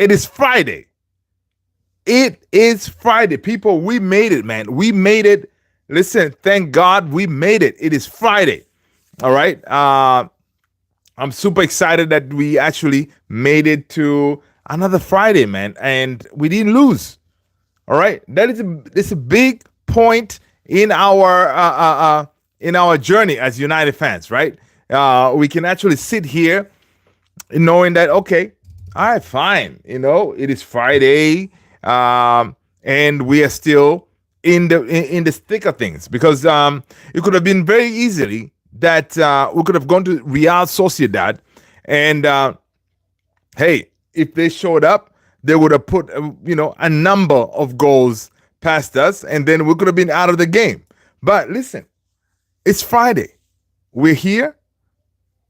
It is Friday. It is Friday. People, we made it, man. We made it. Listen, thank God we made it. It is Friday. All right. I'm super excited that we actually made it to another Friday, man. And we didn't lose. All right. That's a big point in our journey as United fans, right? We can actually sit here knowing that, okay, all right, fine. It is Friday, and we are still in the thick of things, because it could have been very easily that we could have gone to Real Sociedad, and hey, if they showed up, they would have put a number of goals past us, and then we could have been out of the game. But listen, it's Friday. We're here,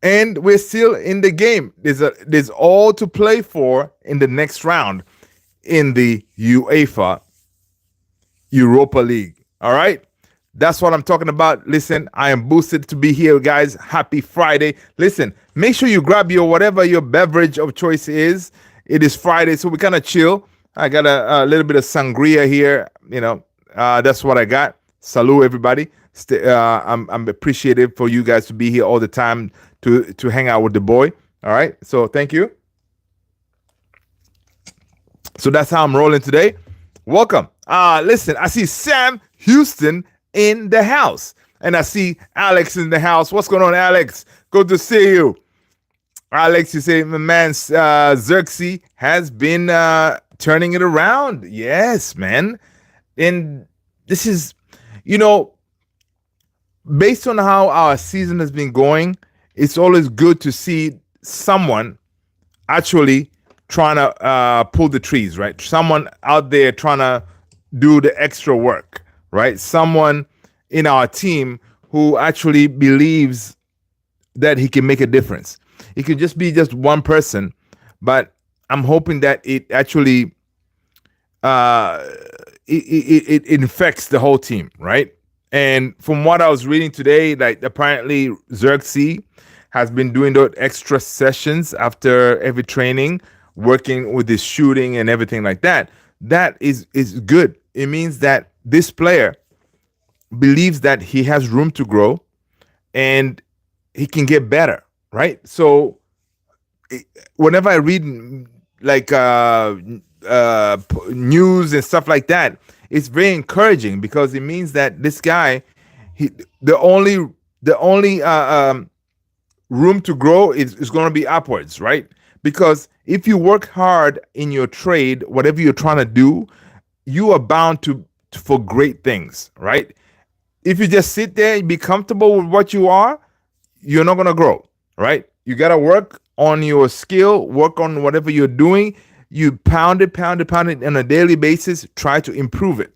and we're still in the game. There's all to play for in the next round in the UEFA Europa League. All right? That's what I'm talking about. Listen, I am boosted to be here, guys. Happy Friday. Listen, make sure you grab your whatever your beverage of choice is. It is Friday, so we kind of chill. I got a little bit of sangria here. That's what I got. Salud, everybody. I'm appreciative for you guys to be here all the time to hang out with the boy. All right, so thank you. So that's how I'm rolling today. Welcome. Listen, I see Sam Houston in the house, and I see Alex in the house. What's going on, Alex? Good to see you. Alex, you say my man Xerxes has been turning it around. Yes, man. And this is, based on how our season has been going, it's always good to see someone actually trying to pull the trees, right? Someone out there trying to do the extra work, right? Someone in our team who actually believes that he can make a difference. It could just be just one person, but I'm hoping that it actually it infects the whole team, right? And from what I was reading today, like apparently Xerxes has been doing those extra sessions after every training, working with his shooting and everything like that. That is good. It means that this player believes that he has room to grow and he can get better, right? So whenever I read like news and stuff like that, it's very encouraging, because it means that this guy, the only room to grow is going to be upwards, right? Because if you work hard in your trade, whatever you're trying to do, you are bound for great things, right? If you just sit there and be comfortable with what you are, you're not going to grow, right? You got to work on your skill, work on whatever you're doing. You pound it on a daily basis, try to improve it.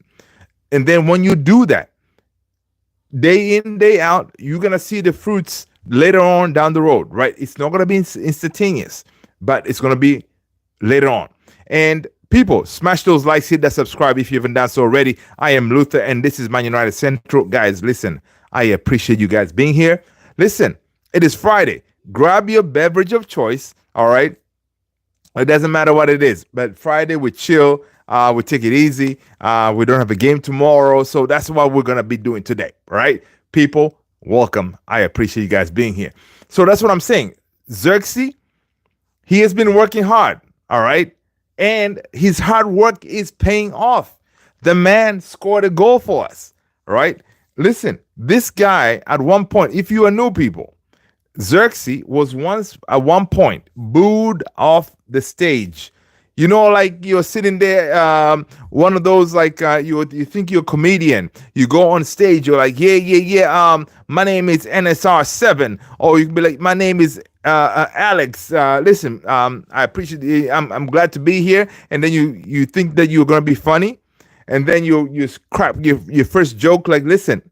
And then when you do that, day in, day out, you're going to see the fruits later on down the road, right? It's not going to be instantaneous, but it's going to be later on. And people, smash those likes, hit that subscribe if you haven't done so already. I am Luther, and this is Man United Central. Guys, listen, I appreciate you guys being here. Listen, it is Friday. Grab your beverage of choice, all right? It doesn't matter what it is, but Friday we chill, we take it easy. We don't have a game tomorrow, so that's what we're going to be doing today, right? People, welcome. I appreciate you guys being here. So that's what I'm saying. Xerxes, he has been working hard, all right? And his hard work is paying off. The man scored a goal for us, right? Listen, this guy at one point, if you are new people, Xerxes was once at one point booed off the stage. Like you're sitting there, one of those like you think you're a comedian. You go on stage, you're like, yeah. My name is NSR7, or you can be like, my name is Alex. Listen, I appreciate it. I'm glad to be here. And then you think that you're gonna be funny, and then you scrap your first joke. Like, listen,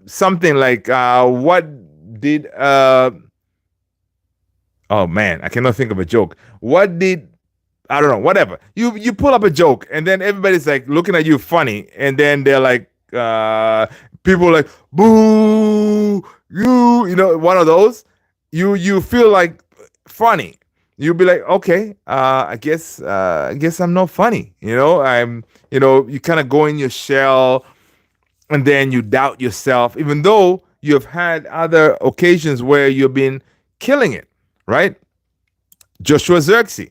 something like what did oh man, I cannot think of a joke. What did I don't know, whatever. You pull up a joke, and then everybody's like looking at you funny, and then they're like people are like, boo, one of those. You feel like funny, You'll be like, okay, I guess I'm not funny. You kind of go in your shell, and then you doubt yourself, even though you've had other occasions where you've been killing it, right? Joshua Xerxes,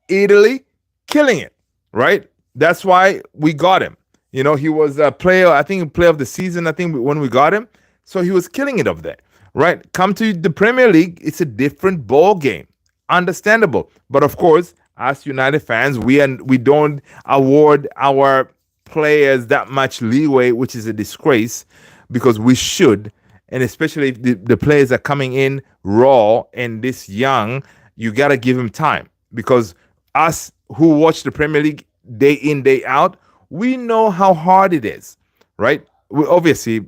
Italy, killing it, right? That's why we got him. He was a player, I think, player of the season, I think, when we got him. So he was killing it over there, right? Come to the Premier League, it's a different ball game. Understandable. But of course, as United fans, we don't award our players that much leeway, which is a disgrace, because we should. And especially if the players are coming in raw and this young, you got to give them time, because us who watch the Premier League day in, day out, we know how hard it is, right? We obviously,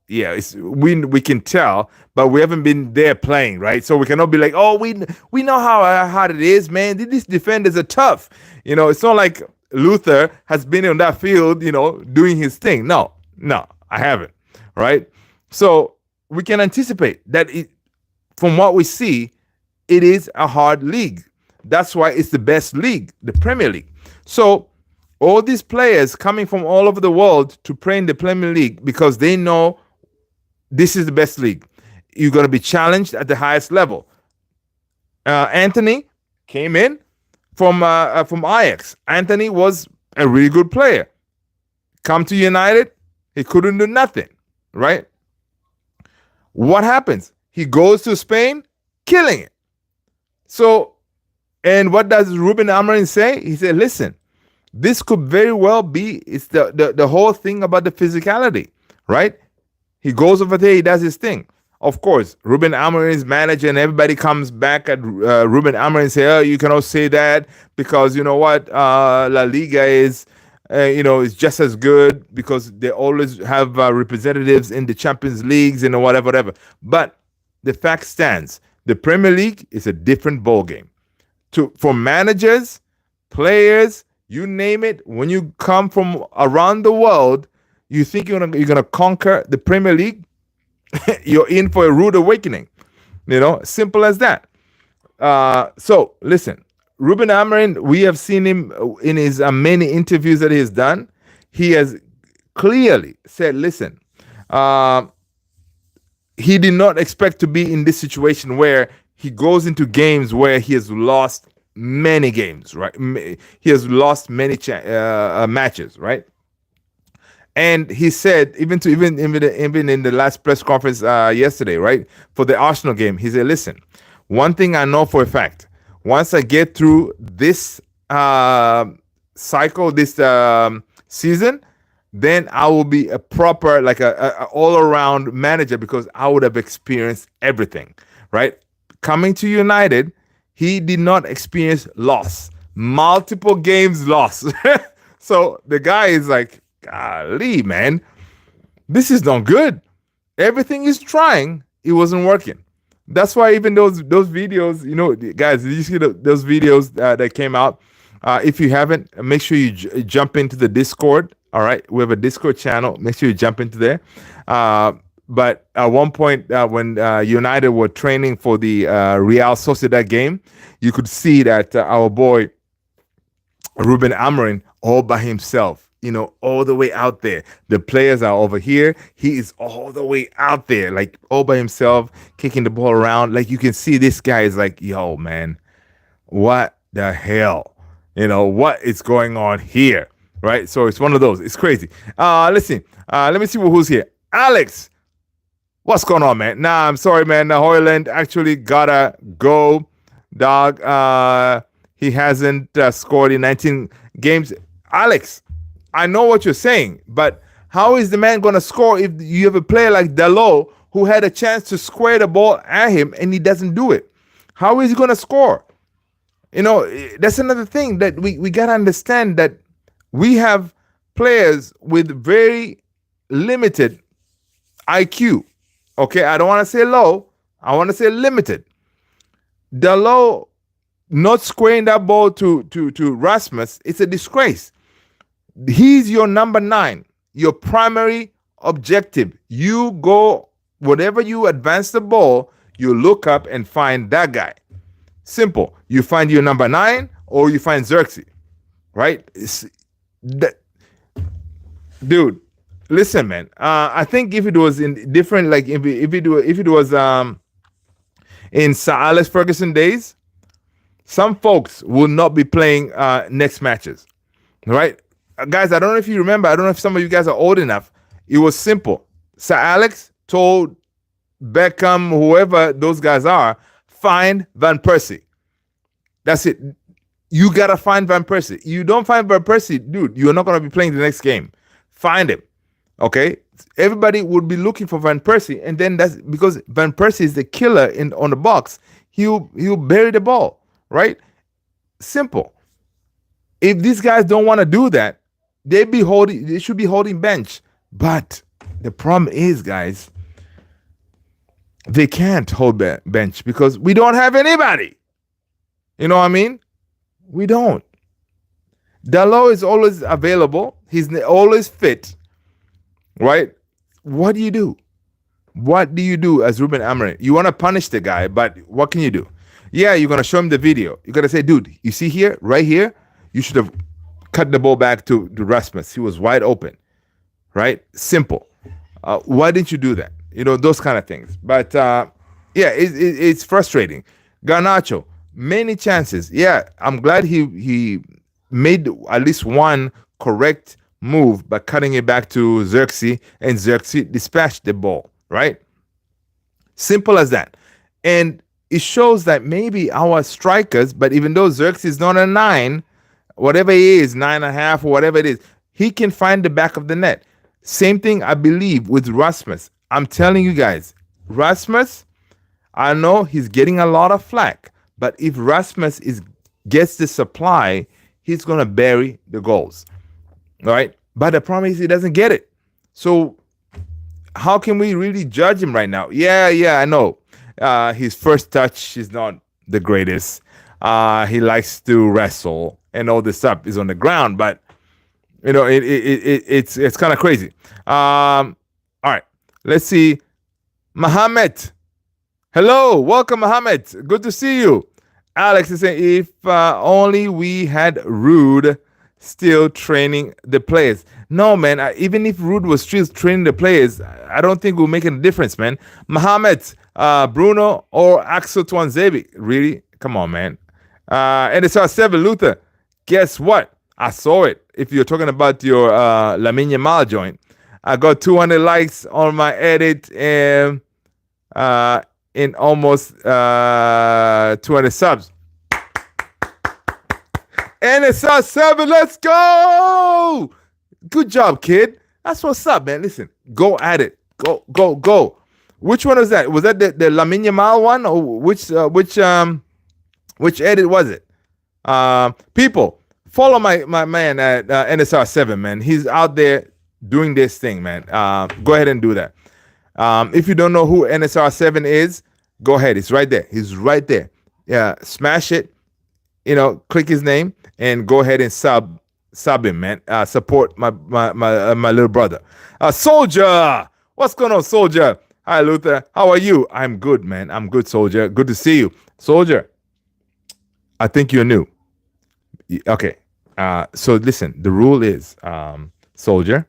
yeah, we can tell, but we haven't been there playing, right? So we cannot be like, oh, we know how hard it is, man. These defenders are tough. It's not like Luther has been on that field, doing his thing. No, I haven't, right? So we can anticipate that from what we see, it is a hard league. That's why it's the best league, the Premier League. So all these players coming from all over the world to play in the Premier League because they know this is the best league. You're going to be challenged at the highest level. Anthony came in from Ajax. Anthony was a really good player. Come to United, he couldn't do nothing, right? What happens? He goes to Spain, killing it. So, and what does Ruben Amorim say? He said, listen, this could very well be, it's the whole thing about the physicality, right? He goes over there, he does his thing. Of course, Ruben Amorim's manager and everybody comes back at Ruben Amorim and say, oh, you cannot say that because you know what? La Liga is just as good because they always have representatives in the Champions Leagues and whatever. But the fact stands, the Premier League is a different ball game. For managers, players, you name it, when you come from around the world, you think you're gonna conquer the Premier League, you're in for a rude awakening. Simple as that. So listen, Ruben Amorim, we have seen him in his many interviews that he has done. He has clearly said, listen, he did not expect to be in this situation where he goes into games where he has lost many games, right? He has lost many matches, right? And he said, even in the last press conference yesterday, right, for the Arsenal game, he said, listen, one thing I know for a fact, once I get through this cycle, this season, then I will be a proper, like a all-around manager because I would have experienced everything, right? Coming to United, he did not experience loss. Multiple games lost. So the guy is like, golly, man, this is not good. Everything he's trying, it wasn't working. That's why even those videos, guys, did you see those videos that came out? If you haven't, make sure you jump into the Discord. All right, we have a Discord channel. Make sure you jump into there. But at one point, when United were training for the Real Sociedad game, you could see that our boy Ruben Amorim all by himself. All the way out there. The players are over here. He is all the way out there, like all by himself, kicking the ball around. Like you can see this guy is like, yo, man, what the hell? What is going on here? Right? So it's one of those. It's crazy. Listen, let me see who's here. Alex, what's going on, man? Nah, I'm sorry, man. Hoyland actually gotta go, dog. He hasn't scored in 19 games. Alex, I know what you're saying, but how is the man going to score if you have a player like Dalot who had a chance to square the ball at him and he doesn't do it? How is he going to score? That's another thing that we got to understand, that we have players with very limited IQ. Okay, I don't want to say low. I want to say limited. Dalot not squaring that ball to Rasmus, it's a disgrace. He's your number 9, your primary objective. You go, whatever you advance the ball, you look up and find that guy. Simple. You find your number 9 or you find Xerxes, right? That, dude, listen, man. I think if it was in different, like if it was in Sir Alex Ferguson days, some folks will not be playing next matches, right? Guys, I don't know if you remember. I don't know if some of you guys are old enough. It was simple. Sir Alex told Beckham, whoever those guys are, find Van Persie. That's it. You gotta find Van Persie. You don't find Van Persie, dude, you're not gonna be playing the next game. Find him. Okay? Everybody would be looking for Van Persie, and then that's because Van Persie is the killer on the box. He'll bury the ball, right? Simple. If these guys don't want to do that, they should be holding bench. But the problem is, guys, they can't hold bench because we don't have anybody. You know what I mean? We don't. Dalot is always available. He's always fit, right? What do you do? What do you do as Ruben Amorim? You want to punish the guy, but what can you do? Yeah, you're going to show him the video. You're going to say, dude, you see here, right here, you should have cut the ball back to Rasmus. He was wide open, right? Simple. Why didn't you do that? You know, those kind of things. But yeah, it's frustrating. Garnacho, many chances. Yeah, I'm glad he made at least one correct move by cutting it back to Xerxes, and Xerxes dispatched the ball, right? Simple as that. And it shows that maybe our strikers, but even though Xerxes is not a 9, whatever he is, 9.5 or whatever it is, he can find the back of the net. Same thing, I believe, with Rasmus. I'm telling you guys, Rasmus, I know he's getting a lot of flack, but if Rasmus gets the supply, he's going to bury the goals, right? But the problem is he doesn't get it. So how can we really judge him right now? Yeah, I know. His first touch is not the greatest. He likes to wrestle and all this stuff is on the ground, but you know, it's kind of crazy. All right, let's see. Mohammed, hello, welcome, Mohammed. Good to see you. Alex is saying, if only we had Rude still training the players. No, man, even if Rude was still training the players, I don't think we'll make a difference, man. Mohammed, Bruno, or Axel Twanzebe. Really? Come on, man. And it's our 7 Luther. Guess what? I saw it. If you're talking about your Lamine Yamal joint, I got 200 likes on my edit and in almost 200 subs. And it's our 7. Let's go! Good job, kid. That's what's up, man. Listen, go at it. Go. Which one was that? Was that the Lamine Yamal one, or which edit was it? People, follow my man at NSR7, man. He's out there doing this thing, man. Go ahead and do that. If you don't know who NSR7 is, go ahead. It's right there. He's right there. Yeah, smash it. You know, click his name and go ahead and sub him, man. Support my little brother. Soldier, what's going on, Soldier? Hi, Luther. How are you? I'm good, man. I'm good, Soldier. Good to see you, Soldier. I think you're new. Okay. So listen, the rule is, Soldier.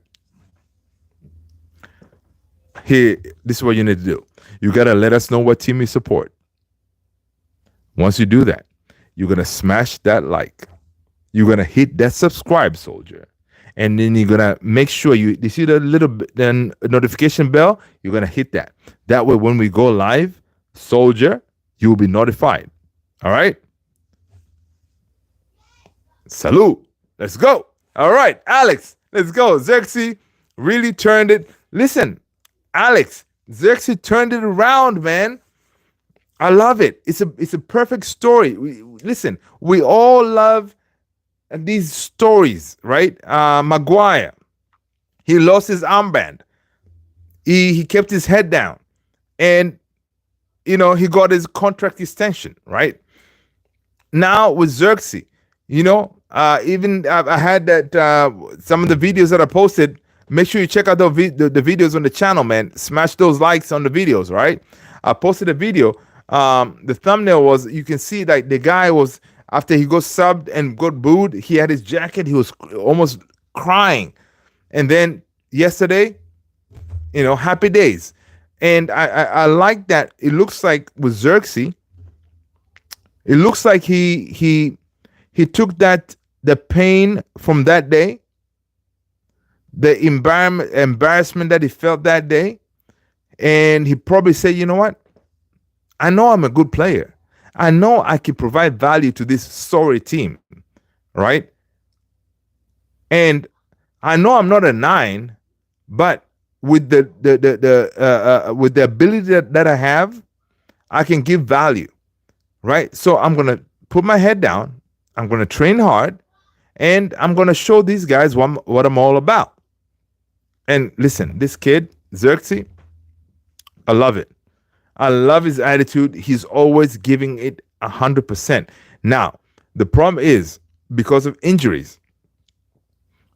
Here, this is what you need to do. You gotta let us know what team you support. Once you do that, you're gonna smash that like. You're gonna hit that subscribe, Soldier, and then you're gonna make sure you see the little notification bell. You're gonna hit that. That way, when we go live, Soldier, you will be notified. All right. Salute. Let's go. All right, Alex. Let's go. Xerxes really turned it. Listen, Alex. Xerxes turned it around, man. I love it. It's a perfect story. Listen, we all love these stories, right? Maguire, he lost his armband. He kept his head down, and you know he got his contract extension. Right now with Xerxes, you know, even I had that some of the videos that I posted. Make sure you check out the videos on the channel, man. Smash those likes on the videos, right? I posted a video The thumbnail was, you can see like the guy was, after he got subbed and got booed, he had his jacket, he was almost crying. And then yesterday, happy days. And I like that. It looks like with Xerxes, it looks like he took the pain from that day, the embarrassment that he felt that day, and he probably said, you know what? I know I'm a good player. I know I can provide value to this sorry team, right? And I know I'm not a 9, but with with the ability that I have, I can give value, right? So I'm gonna put my head down. I'm gonna train hard, and I'm gonna show these guys what I'm all about. And listen, this kid Xerxes, I love it. I love his attitude. He's always giving it 100%. Now, the problem is because of injuries.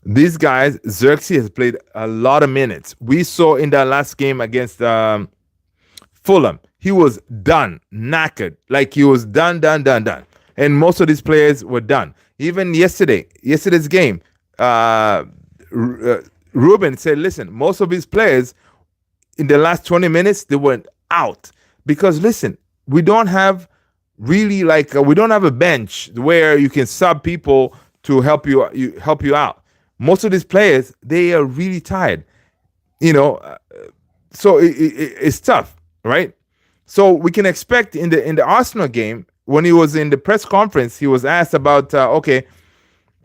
These guys, Xerxes has played a lot of minutes. We saw in that last game against Fulham, he was done, knackered. Like he was done. And most of these players were done. Even yesterday's game, Ruben said, listen, most of these players in the last 20 minutes, they went out. Because listen, we don't have really we don't have a bench where you can sub people to help you out. Most of these players, they are really tired, so it's tough, right? So we can expect in the Arsenal game, when he was in the press conference, he was asked about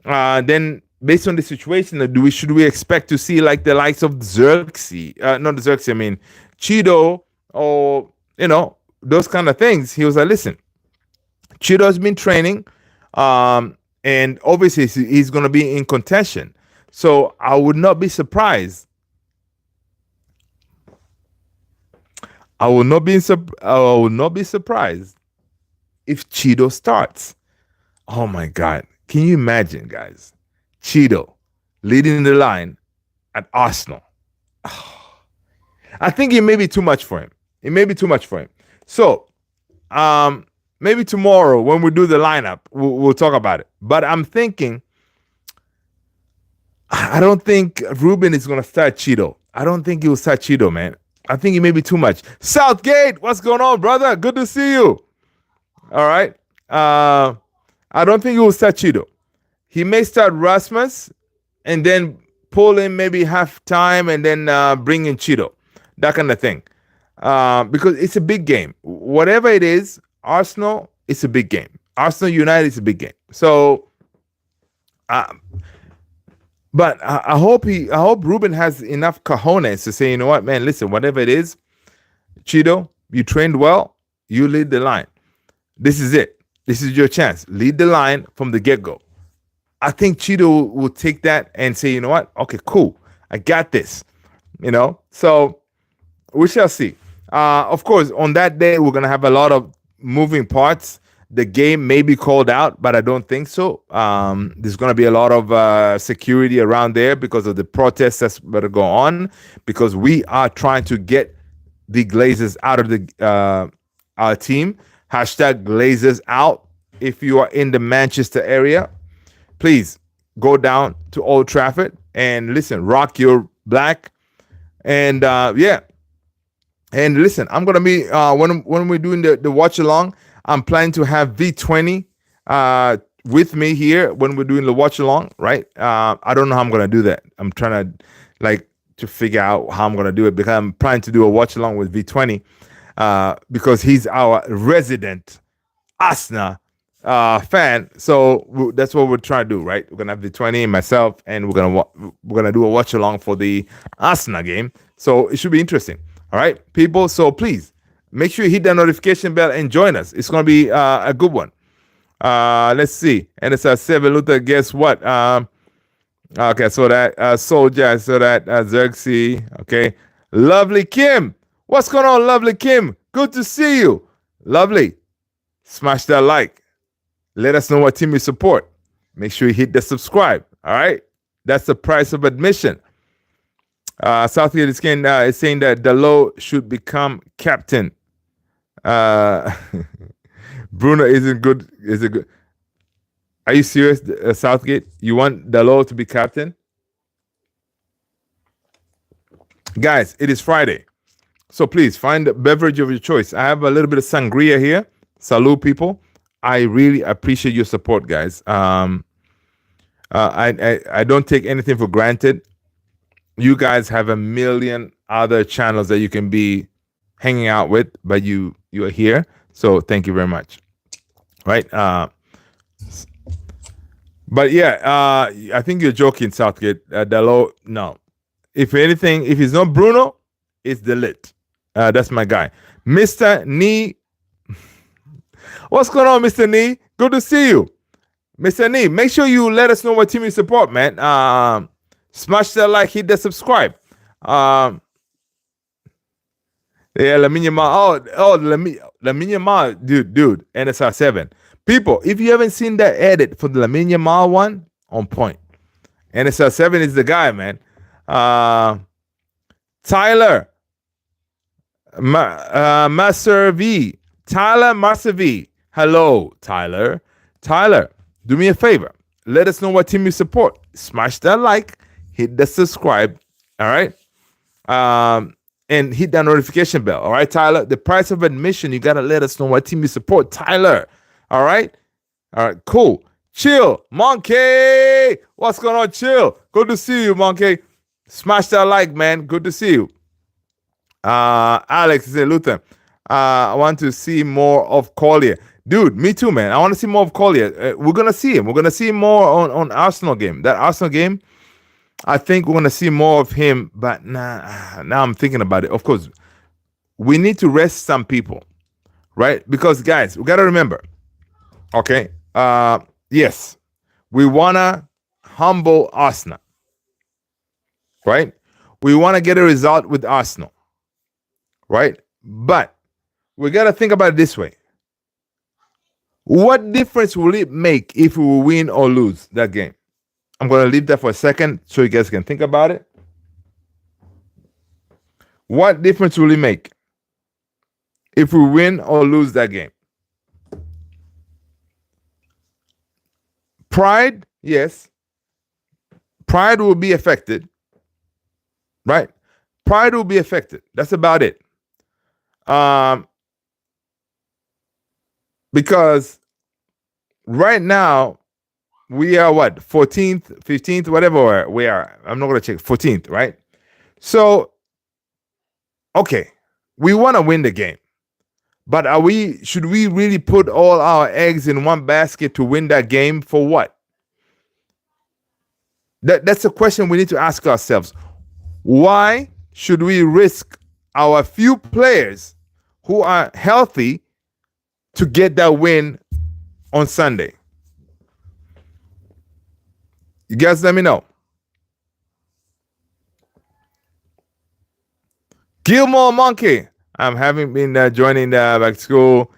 then based on the situation, should we expect to see like the likes of Xerxes, not Xerxes, I mean Cheeto, or those kind of things. He was like, listen, Cheeto has been training, and obviously he's going to be in contention. So I would not be surprised. I will not be surprised if Cheeto starts. Oh my God. Can you imagine, guys? Cheeto leading the line at Arsenal. I think it may be too much for him. So, maybe tomorrow when we do the lineup, we'll talk about it. But I'm thinking, I don't think Ruben is going to start Cheeto. I don't think he will start Cheeto, man. I think it may be too much. Southgate, what's going on, brother? Good to see you. All right. I don't think he will start Cheeto. He may start Rasmus and then pull in maybe half time and then bring in Cheeto. That kind of thing. Because it's a big game. Whatever it is, Arsenal, it's a big game. Arsenal United is a big game. So, but I hope Ruben has enough cojones to say, you know what, man, listen, whatever it is, Cheeto, you trained well, you lead the line. This is it. This is your chance. Lead the line from the get-go. I think Cheeto will take that and say, you know what, okay, cool, I got this. So we shall see. Of course, on that day, we're going to have a lot of moving parts. The game may be called out, but I don't think so. There's going to be a lot of security around there because of the protests that's going to go on, because we are trying to get the Glazers out of our team. Hashtag Glazers out. If you are in the Manchester area, please go down to Old Trafford and listen, rock your black. And yeah. And listen, I'm going to be, when we're doing the watch along, I'm planning to have V20 with me here when we're doing the watch along, right? I don't know how I'm going to do that. I'm trying to figure out how I'm going to do it, because I'm planning to do a watch along with V20 because he's our resident Arsenal fan. So that's what we're trying to do, right? We're going to have V20 and myself, and we're going to do a watch along for the Arsenal game. So it should be interesting. All right, people. So please make sure you hit that notification bell and join us. It's going to be a good one. Let's see. And it's a Seven Luther. Guess what? Okay, so that Soldier, so that Xerxes. Okay, Lovely Kim. What's going on, Lovely Kim? Good to see you. Lovely. Smash that like. Let us know what team you support. Make sure you hit the subscribe. All right, that's the price of admission. Southgate is saying that Dalot should become captain. Uh, Bruno isn't good. Is it good? Are you serious, Southgate? You want Dalot to be captain? Guys, it is Friday. So please find a beverage of your choice. I have a little bit of sangria here. Salud, people. I really appreciate your support, guys. I don't take anything for granted. You guys have a million other channels that you can be hanging out with, but you are here. So thank you very much. Right? But yeah, I think you're joking, Southgate. Dalot, no. If anything, if it's not Bruno, it's Delit. That's my guy. Mr. Nee. What's going on, Mr. Nee? Good to see you. Mr. Nee, make sure you let us know what team you support, man. Smash that like, hit that subscribe. Yeah, Lamine Yamal. Lamine Yamal, dude, NSR 7. People, if you haven't seen that edit for the Lamine Yamal one, on point. NSR 7 is the guy, man. Tyler, Master V. Tyler Master V. Hello, Tyler. Tyler, do me a favor. Let us know what team you support. Smash that like, hit the subscribe. All right. And hit that notification bell. All right, Tyler. The price of admission, you gotta let us know what team you support, Tyler. All right. All right. Cool. Chill, Monkey. What's going on, Chill? Good to see you, Monkey. Smash that like, man. Good to see you. Alex is in Luther. I want to see more of Collier. Dude, me too, man. I want to see more of Collier. We're gonna see him. We're gonna see him more on Arsenal game. That Arsenal game, I think we're gonna see more of him. But now I'm thinking about it. Of course, we need to rest some people, right? Because guys, we gotta remember. Okay. Yes, we wanna humble Arsenal, right? We wanna get a result with Arsenal, right? But we gotta think about it this way. What difference will it make if we win or lose that game? I'm going to leave that for a second so you guys can think about it. What difference will it make if we win or lose that game? Pride, yes. Pride will be affected, right? Pride will be affected. That's about it. Because right now, we are what? 14th, 15th, whatever we are. I'm not going to check. 14th, right? So, okay, we want to win the game. But should we really put all our eggs in one basket to win that game for what? That's a question we need to ask ourselves. Why should we risk our few players who are healthy to get that win on Sunday? You guys let me know. Gilmore Monkey. I'm having been joining the back to school.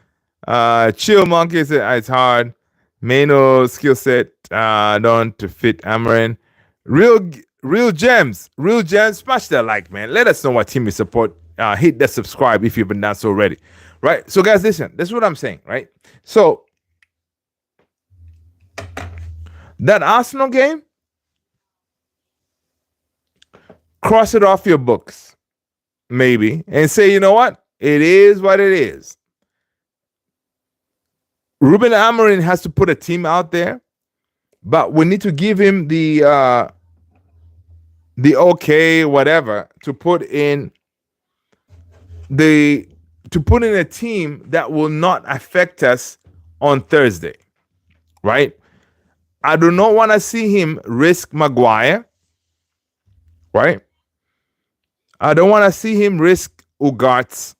Chill Monkey. It's hard. Mainoo skill set done to fit Amarin. Real gems. Smash that like, man. Let us know what team you support. Hit that subscribe if you've been done so already. Right? So guys, listen. This is what I'm saying, right? So that Arsenal game, cross it off your books, maybe, and say, you know what? It is what it is. Ruben Amorim has to put a team out there, but we need to give him the okay, whatever, to put in a team that will not affect us on Thursday, right? I do not want to see him risk Maguire, right? I don't want to see him risk Ugarte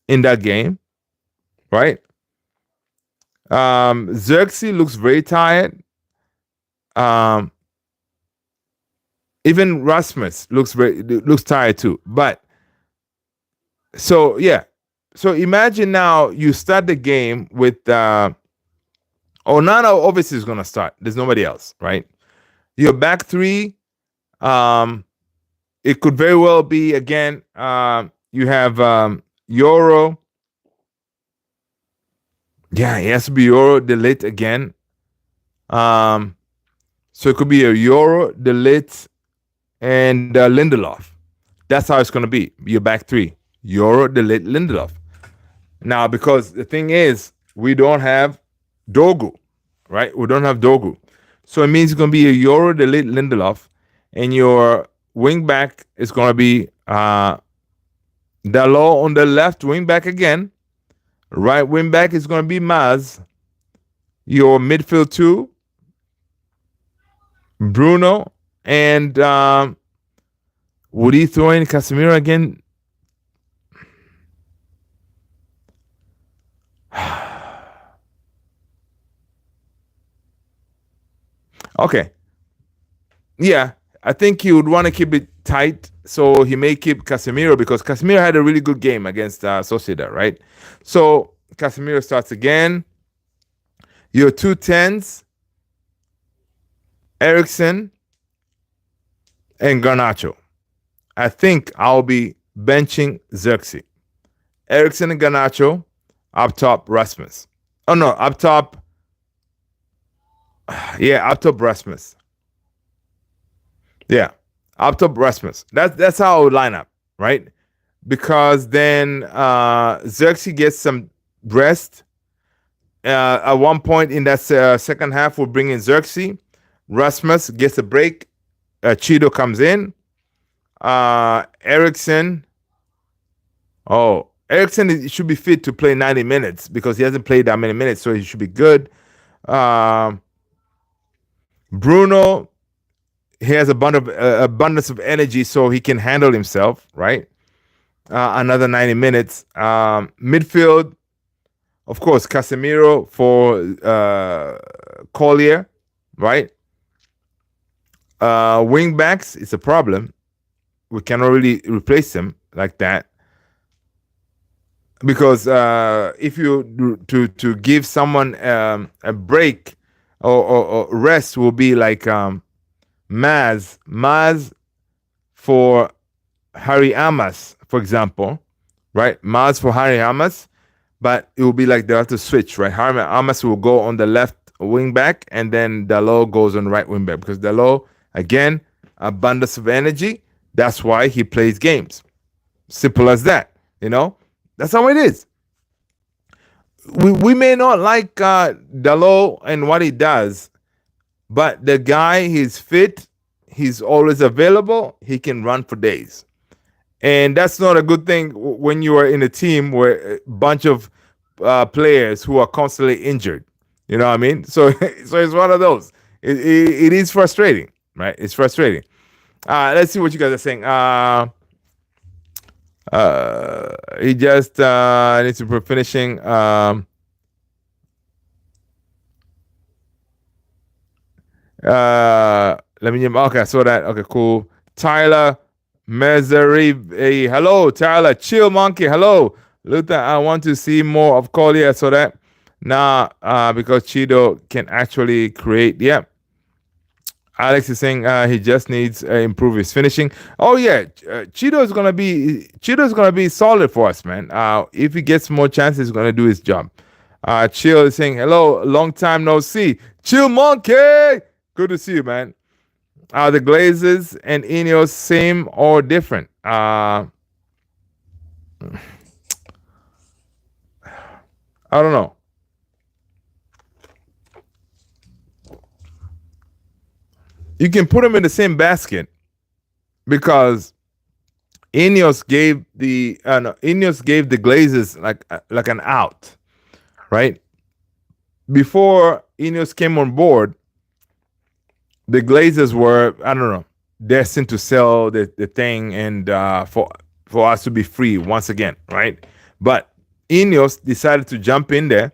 in that game, right? Xerxes looks very tired. Even Rasmus looks tired too. But so yeah, so imagine now you start the game with Onana. Obviously is gonna start. There's nobody else, right? Your back three. It could very well be again. You have Euro. Yeah, it has to be Euro Delete again. Um, so it could be a Euro Delete and Lindelof. That's how it's going to be. Your back three: Euro Delete Lindelof. Now, because the thing is, we don't have Dogu, right? We don't have Dogu. So it means it's going to be a Euro Delete Lindelof, and your wing back is going to be Dalot on the left wing back again. Right wing back is going to be Maz. Your midfield two, Bruno, and would he throw in Casemiro again? Okay. Yeah, I think he would want to keep it tight, so he may keep Casemiro because Casemiro had a really good game against Sociedad, right? So Casemiro starts again. Your two tens, Ericsson and Garnacho. I think I'll be benching Xerxes. Ericsson and Garnacho, up top Rasmus. Oh no, up top. Yeah, up top Rasmus. Yeah, up top Rasmus. That's how I would line up, right? Because then Xerxes gets some rest. At one point in that second half, we'll bring in Xerxes. Rasmus gets a break. Cheeto comes in. Ericsson. Oh, Ericsson should be fit to play 90 minutes because he hasn't played that many minutes, so he should be good. Bruno, he has abundance of energy, so he can handle himself, right? Another 90 minutes. Midfield, of course, Casemiro for Collier, right? Wing backs, it's a problem. We cannot really replace them like that because if you to give someone a break or rest will be like Maz for Harry Amas, for example, right? Maz for Harry Amas, but it will be like they have to switch, right? Harry Amas will go on the left wing back, and then Dalot goes on the right wing back because Dalot, again, abundance of energy. That's why he plays games. Simple as that. You know, that's how it is. We may not like Dalot and what he does, but the guy, he's fit, he's always available, he can run for days. And that's not a good thing when you are in a team where a bunch of players who are constantly injured. You know what I mean? So, so it's one of those. It is frustrating, right? It's frustrating. Let's see what you guys are saying. He just needs to be finishing. Let me. Okay, I saw that. Okay, cool. Tyler Mezzeri. Hey, hello, Tyler. Chill Monkey. Hello, Luther. I want to see more of Collier. I saw that. Nah, because Cheeto can actually create. Yeah. Alex is saying he just needs to improve his finishing. Oh yeah, Cheeto is gonna be solid for us, man. If he gets more chances, he's gonna do his job. Chill is saying hello, long time no see. Chill Monkey, good to see you, man. Are the Glazers and Ineos same or different? I don't know. You can put them in the same basket because Ineos gave the Glazers like an out, right? Before Ineos came on board, the Glazers were, I don't know, destined to sell the thing and for us to be free once again, right? But Ineos decided to jump in there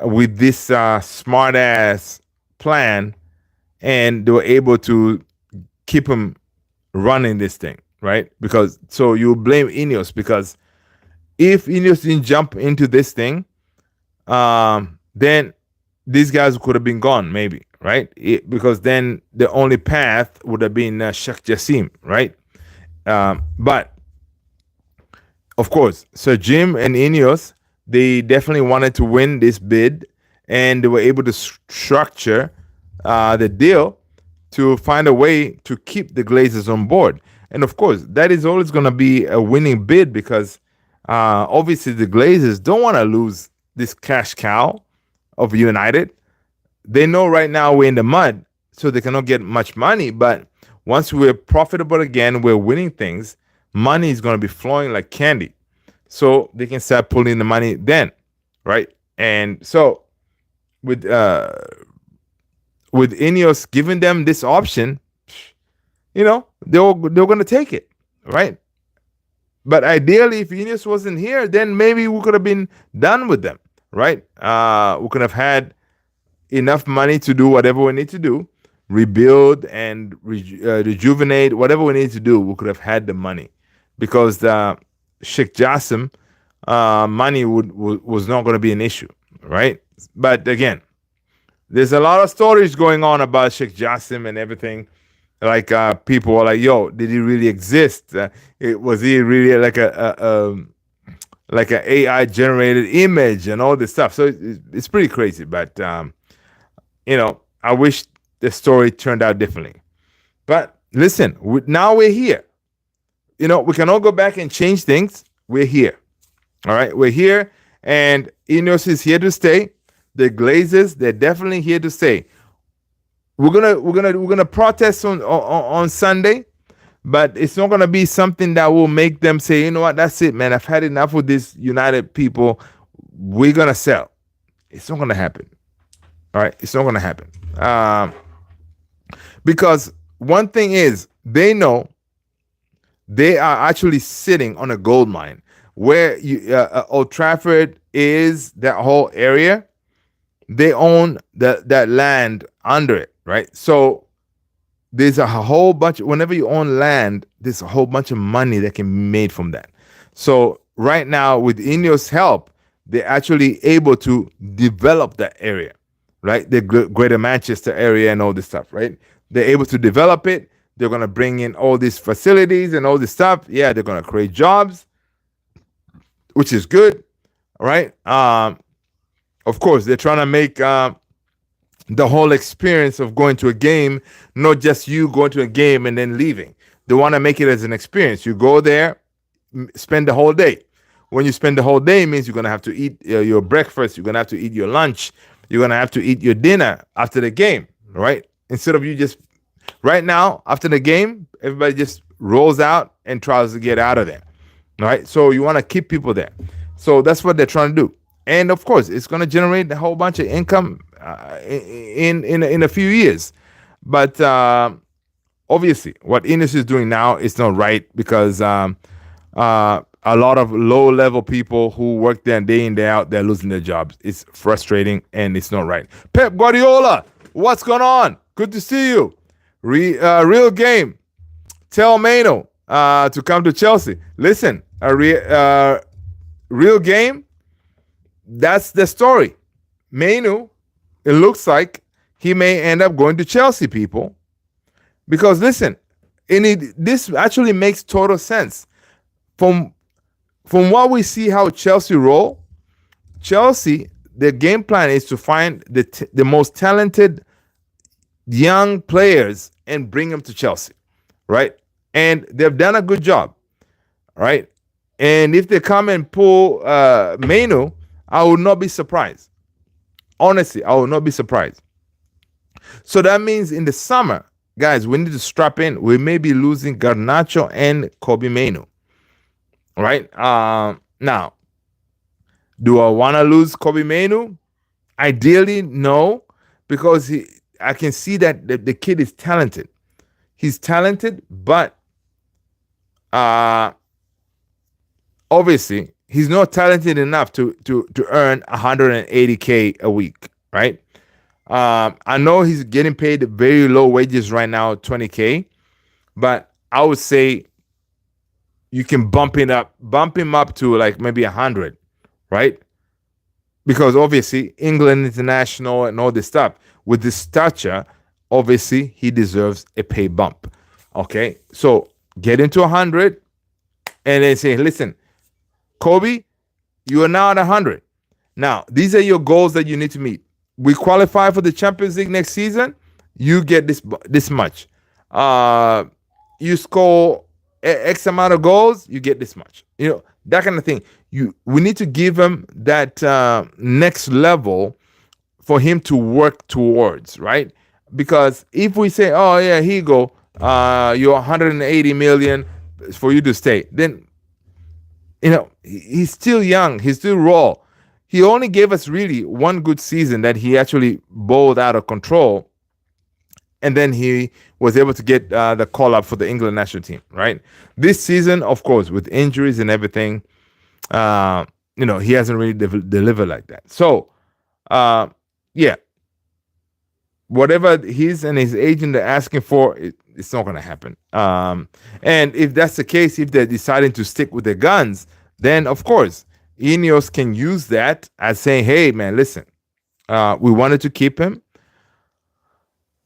with this smart ass plan, and they were able to keep them running this thing, right? Because so you blame Ineos because if Ineos didn't jump into this thing, then these guys could have been gone, maybe, right? Because then the only path would have been Sheikh Jassim, right? But of course, Sir Jim and Ineos, They definitely wanted to win this bid, and they were able to structure the deal to find a way to keep the Glazers on board. And of course, that is always going to be a winning bid because obviously the Glazers don't want to lose this cash cow of United. They know right now we're in the mud, so they cannot get much money. But once we're profitable again, we're winning things, money is going to be flowing like candy. So they can start pulling the money then, right? And so with Ineos giving them this option, they're going to take it, right? But ideally, if Ineos wasn't here, then maybe we could have been done with them, right? We could have had enough money to do whatever we need to do, rebuild and rejuvenate, whatever we need to do. We could have had the money because the Sheikh Jassim money was not going to be an issue, right? But again, there's a lot of stories going on about Sheikh Jassim and everything. Like people are like, "Yo, did he really exist? Was he really like like an AI generated image and all this stuff?" So it's pretty crazy. But I wish the story turned out differently. But listen, now we're here. We can all go back and change things. We're here. All right, we're here, and Ineos is here to stay. The Glazers, they're definitely here to stay. We're gonna protest on Sunday, but it's not gonna be something that will make them say, you know what, that's it, man. I've had enough with this United people. We're gonna sell. It's not gonna happen. All right, it's not gonna happen. Because one thing is, they know they are actually sitting on a gold mine where Old Trafford is, that whole area. They own that land under it, right? So there's a whole bunch. Whenever you own land, there's a whole bunch of money that can be made from that. So right now, with Ineos' help, they're actually able to develop that area, right? The Greater Manchester area and all this stuff, right? They're able to develop it. They're going to bring in all these facilities and all this stuff. Yeah, they're going to create jobs, which is good, right? Of course, they're trying to make the whole experience of going to a game, not just you going to a game and then leaving. They want to make it as an experience. You go there, spend the whole day. When you spend the whole day, it means you're going to have to eat your breakfast. You're going to have to eat your lunch. You're going to have to eat your dinner after the game, right? Instead of you just, right now, after the game, everybody just rolls out and tries to get out of there, right? So you want to keep people there. So that's what they're trying to do. And of course, it's going to generate a whole bunch of income in a few years. But obviously, what Ineos is doing now is not right because a lot of low-level people who work there day in, day out, they're losing their jobs. It's frustrating and it's not right. Pep Guardiola, what's going on? Good to see you. Real game. Tell Mainoo to come to Chelsea. Listen, a real game. That's the story. Mainoo, it looks like he may end up going to Chelsea, people. Because listen, this actually makes total sense. From what we see how Chelsea roll, Chelsea, their game plan is to find the most talented young players and bring them to Chelsea, right? And they've done a good job, right? And if they come and pull Mainoo, I would not be surprised. Honestly, I would not be surprised. So that means in the summer, guys, we need to strap in. We may be losing Garnacho and Kobe Mainoo. Right? Now, do I want to lose Kobe Mainoo? Ideally, no, because I can see that the kid is talented. He's talented, but obviously, he's not talented enough to earn 180K a week, right? I know he's getting paid very low wages right now, 20K, but I would say you can bump him up to like maybe 100, right? Because obviously England international and all this stuff, with this stature, obviously he deserves a pay bump. Okay, so get into 100, and then say, listen, Kobe, You are now at 100. Now, these are your goals that you need to meet. We qualify for the Champions League next season. You get this much. Uh, you score X amount of goals. You get this much. That kind of thing. We need to give him that next level for him to work towards, right? Because if we say, oh yeah, here you go, you're 180 million for you to stay, then he's still young, he's still raw. He only gave us really one good season that he actually bowled out of control, and then he was able to get the call up for the England national team, right? This season, of course, with injuries and everything, he hasn't really delivered like that. So, yeah, whatever he's and his agent are asking for, it's not going to happen. And if that's the case, if they're deciding to stick with their guns, then of course, Ineos can use that as saying, hey, man, listen, we wanted to keep him,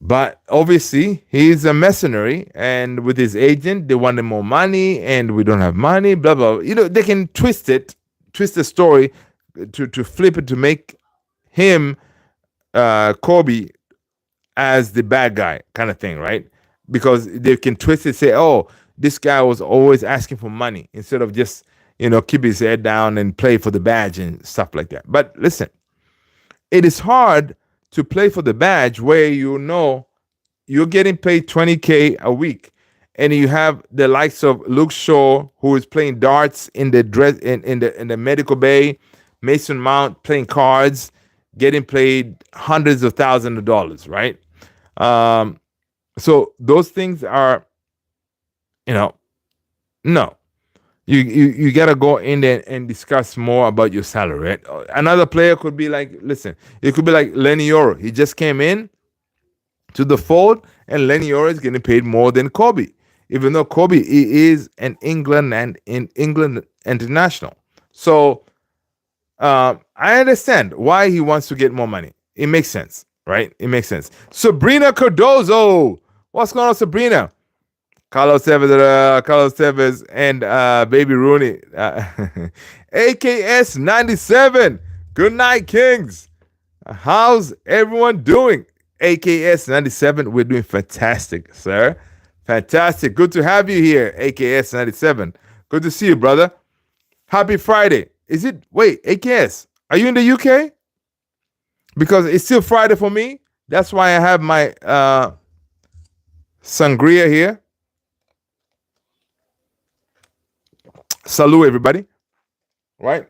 but obviously he's a mercenary, and with his agent, they wanted more money, and we don't have money, blah, blah. They can twist the story to flip it to make him, Kobe, as the bad guy kind of thing, right? Because they can twist it, say, oh, this guy was always asking for money instead of just, keep his head down and play for the badge and stuff like that. But listen, it is hard to play for the badge where you're getting paid 20K a week, and you have the likes of Luke Shaw, who is playing darts in the medical bay, Mason Mount playing cards, getting paid hundreds of thousands of dollars, right? So those things are, no. You gotta go in there and discuss more about your salary, right? Another player could be like, listen, it could be like Lenny Yoro. He just came in to the fold, and Lenny Yoro is getting paid more than Kobe, even though Kobe is an England international. So I understand why he wants to get more money. It makes sense, right? It makes sense. Sabrina Cardozo, what's going on, Sabrina? Carlos Tevez, and Baby Rooney. AKS 97. Good night, Kings. How's everyone doing? AKS 97. We're doing fantastic, sir. Fantastic. Good to have you here, AKS 97. Good to see you, brother. Happy Friday. Wait, AKS, are you in the UK? Because it's still Friday for me. That's why I have my sangria here. Salute, everybody. Right?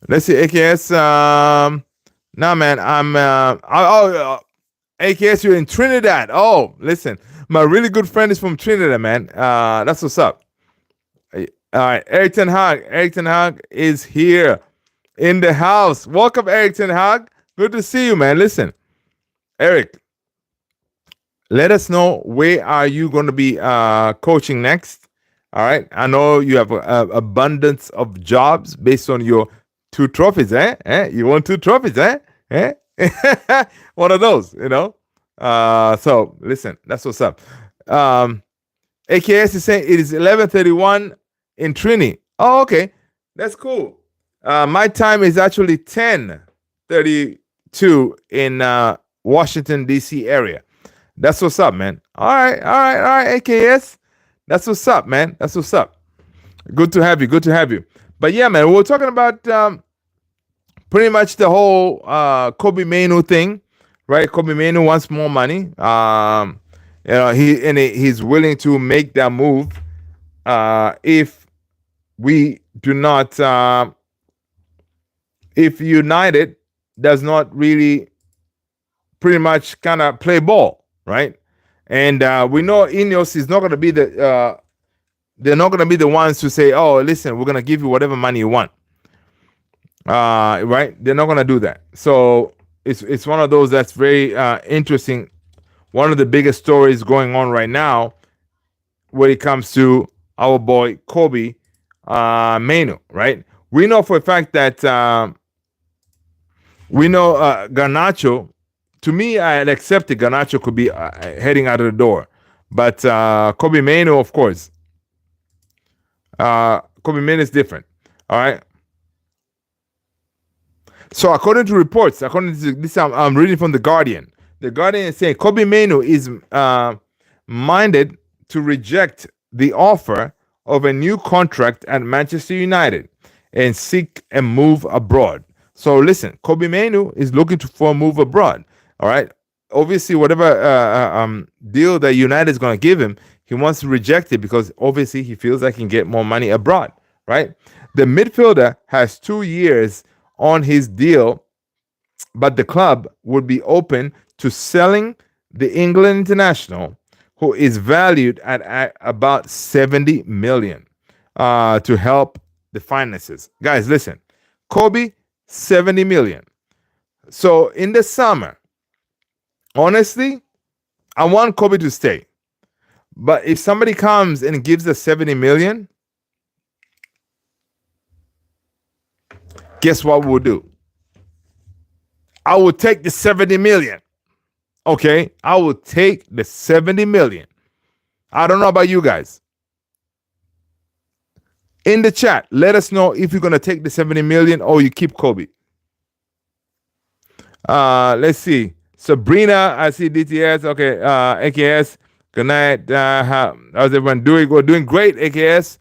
Let's see, AKS. Nah, man, I'm. AKS, you're in Trinidad. Oh, listen, my really good friend is from Trinidad, man. That's what's up. All right, Eric Ten Hag. Eric Ten Hag is here in the house. Welcome, Eric Ten Hag. Good to see you, man. Listen, Eric, let us know where are you going to be coaching next. All right. I know you have abundance of jobs based on your 2 trophies, eh? You won 2 trophies, eh? One of those, So listen, that's what's up. AKS is saying it is 11:31 in Trini. Oh, okay. That's cool. My time is actually 10:32 in Washington, D.C. area. That's what's up, man. All right, AKS. That's what's up, man. That's what's up. Good to have you. But yeah, man, we're talking about pretty much the whole Kobe Mainoo thing, right? Kobe Mainoo wants more money. He's willing to make that move if we do not, if United does not really pretty much kind of play ball, right? And we know Ineos is not going to be they're not going to be the ones to say, oh, listen, we're going to give you whatever money you want. Right? They're not going to do that. So it's one of those that's very interesting. One of the biggest stories going on right now when it comes to our boy Kobe Mainoo, right? We know for a fact that Garnacho. To me, I had accepted Garnacho could be heading out of the door, but Kobe Mainoo, of course, Kobe Mainoo is different. All right. So according to reports, according to this, I'm reading from the Guardian. The Guardian is saying Kobe Mainoo is minded to reject the offer of a new contract at Manchester United and seek a move abroad. So listen, Kobe Mainoo is looking for a move abroad. All right. Obviously, whatever deal that United is going to give him, he wants to reject it because obviously he feels like he can get more money abroad. Right. The midfielder has 2 years on his deal, but the club would be open to selling the England international, who is valued at about 70 million, to help the finances. Guys, listen, Kobe, 70 million. So in the summer, honestly, I want Kobe to stay. But if somebody comes and gives us 70 million, guess what we'll do? I will take the 70 million. Okay, I will take the 70 million. I don't know about you guys. In the chat, let us know if you're going to take the 70 million or you keep Kobe. Let's see. Sabrina, I see DTS. Okay, AKS. Good night. How's everyone doing? We're doing great, AKS.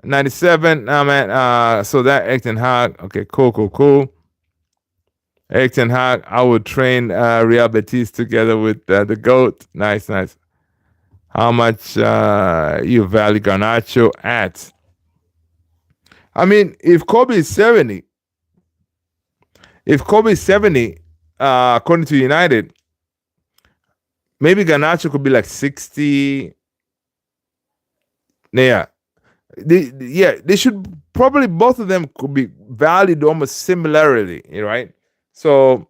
97. Man. So that Acton Hog. Okay, cool. Acton Hog. I would train Real Betis together with the GOAT. Nice. How much you value Garnacho at? I mean, if Kobe is 70, according to United, maybe Garnacho could be like 60. Yeah. They should probably, both of them could be valued almost similarly, right? So,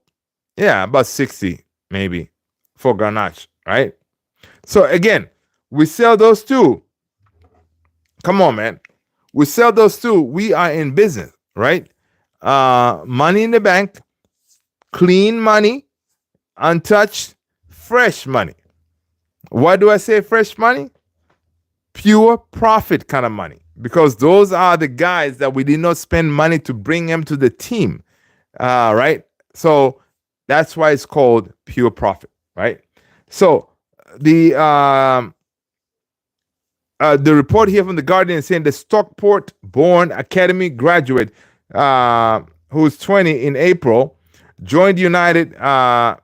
yeah, about 60 maybe for Garnacho, right? So, again, we sell those two. Come on, man. We sell those two. We are in business, right? Money in the bank, clean money, untouched, fresh money. Why do I say fresh money? Pure profit kind of money, because those are the guys that we did not spend money to bring them to the team, right? So that's why it's called pure profit, right? So the report here from the Guardian is saying the Stockport-born academy graduate, who's 20 in April, joined United at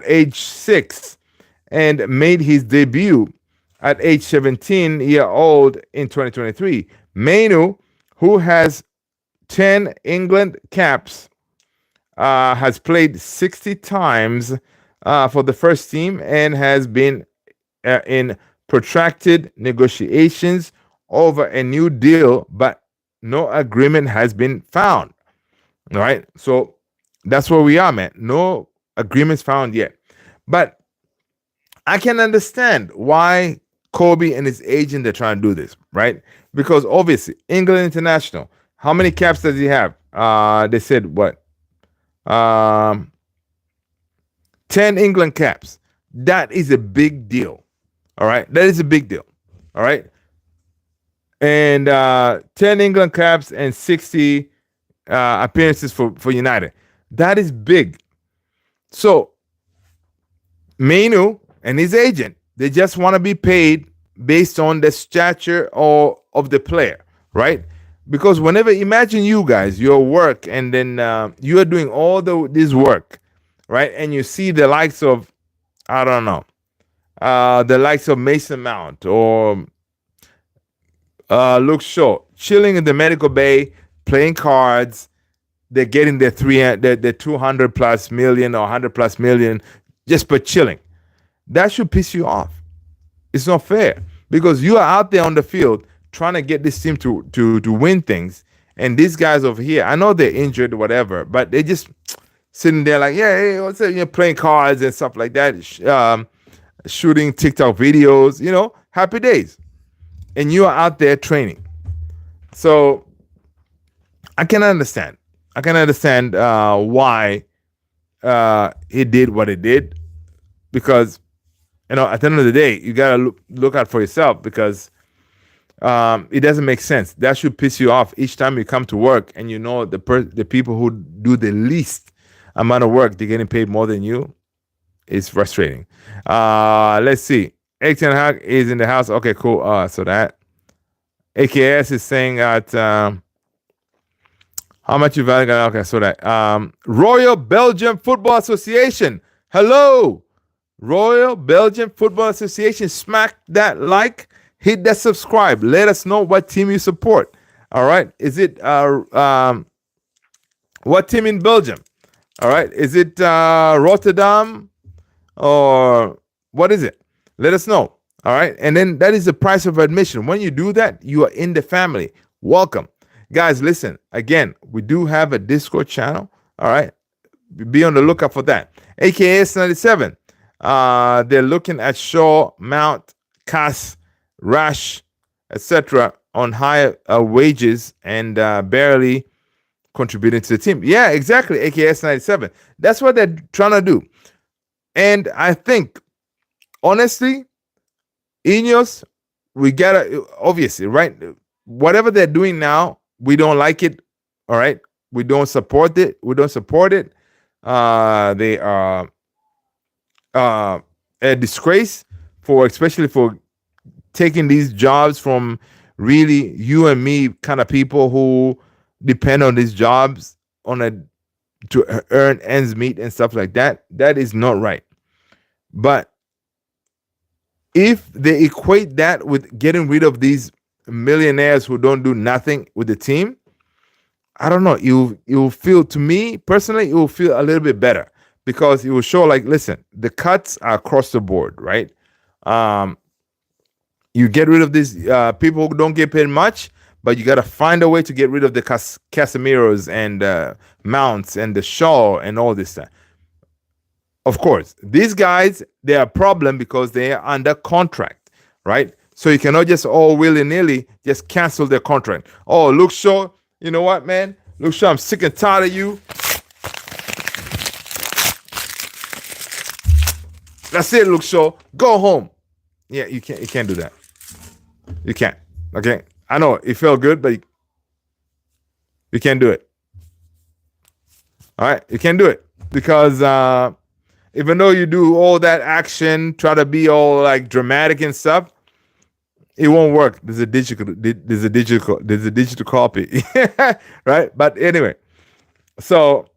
age 6 and made his debut at age 17-year-old in 2023. Mainoo, who has 10 England caps, has played 60 times for the first team and has been in protracted negotiations over a new deal, but no agreement has been found. All right. So that's where we are, man. No agreements found yet. But I can understand why Kobe and his agent are trying to do this, right? Because obviously, England international, how many caps does he have? They said what? 10 England caps. That is a big deal. All right. That is a big deal. All right. And 10 England caps and 60 appearances for United. That is big. So Mainoo and his agent, they just want to be paid based on the stature of the player, right? Because whenever, imagine you guys, your work, and then you are doing all this work, right? And you see the likes of, I don't know, the likes of Mason Mount or Luke Shaw chilling in the medical bay, playing cards. They're getting their 200 plus million or 100 plus million just for chilling. That should piss you off. It's not fair, because you are out there on the field trying to get this team to win things, and these guys over here, I know they're injured, whatever, but they just sitting there like, yeah, hey, what's up? Playing cards and stuff like that, shooting TikTok videos, happy days, and you are out there training. So I can understand. Why he did what he did, because at the end of the day, you gotta look out for yourself, because It doesn't make sense. That should piss you off each time you come to work and you know the people who do the least amount of work, they're getting paid more than you. It's frustrating. Let's see. 18 Hawk is in the house. Okay, cool. So that AKS is saying that how much you value? Okay, so that Royal Belgium Football Association. Hello, Royal Belgium Football Association. Smack that like, hit that subscribe. Let us know what team you support. All right, is it what team in Belgium? All right, is it Rotterdam or what is it? Let us know. All right, and then that is the price of admission. When you do that, you are in the family. Welcome. Guys, listen, again, we do have a Discord channel. All right. Be on the lookout for that. AKS 97. They're looking at Shaw, Mount, Cass, Rash, etc. on higher wages and barely contributing to the team. Yeah, exactly. AKS 97. That's what they're trying to do. And I think, honestly, Ineos, we gotta, obviously, right? Whatever they're doing now, we don't like it. All right. We don't support it. We don't support it. They are a disgrace for, especially for taking these jobs from really you and me kind of people who depend on these jobs on a to earn ends meet and stuff like that. That is not right. But if they equate that with getting rid of these millionaires who don't do nothing with the team, I don't know. You'll feel, to me personally, it will feel a little bit better because it will show like, listen, the cuts are across the board, right? You get rid of these people who don't get paid much, but you got to find a way to get rid of the Casemiros and Mounts and the Shaw and all this stuff. Of course, these guys, they are a problem because they are under contract, right? So you cannot just all willy-nilly just cancel their contract. Oh, Luke Shaw, you know what, man? Luke Shaw, I'm sick and tired of you. That's it, Luke Shaw. Go home. Yeah, you can't do that. You can't. Okay? I know it felt good, but you can't do it. All right? You can't do it. Because even though you do all that action, try to be all like dramatic and stuff, it won't work. There's a digital copy, right? But anyway, so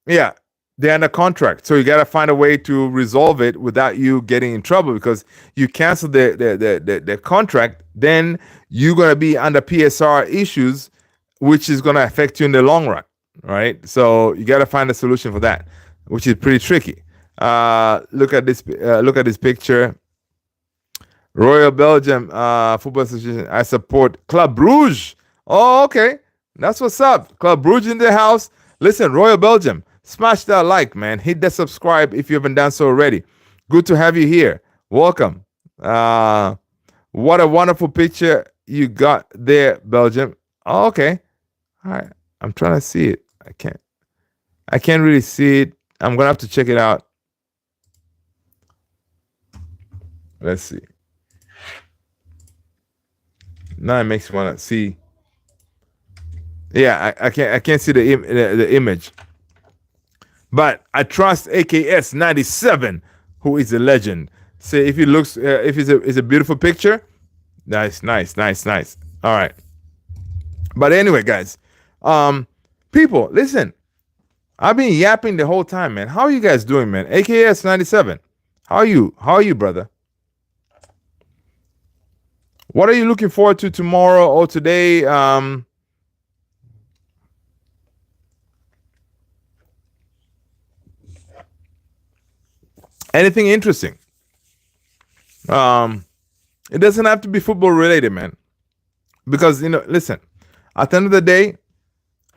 yeah, they're under contract, so you gotta find a way to resolve it without you getting in trouble because you cancel the contract, then you're gonna be under PSR issues, which is gonna affect you in the long run, right? So you gotta find a solution for that, which is pretty tricky. Look at this. Look at this picture. Royal Belgium Football Association. I support Club Brugge. Oh, okay. That's what's up. Club Brugge in the house. Listen, Royal Belgium, smash that like, man. Hit that subscribe if you haven't done so already. Good to have you here. Welcome. What a wonderful picture you got there, Belgium. Oh, okay. All right. I'm trying to see it. I can't really see it. I'm gonna have to check it out. Let's see. Now it makes me want to see. Yeah, I can't see the image. But I trust AKS 97, who is a legend. Say if it looks, if it's a beautiful picture. Nice. All right. But anyway, guys, people, listen. I've been yapping the whole time, man. How are you guys doing, man? AKS 97. How are you? How are you, brother? What are you looking forward to tomorrow or today? Anything interesting? It doesn't have to be football related, man. Because, listen, at the end of the day,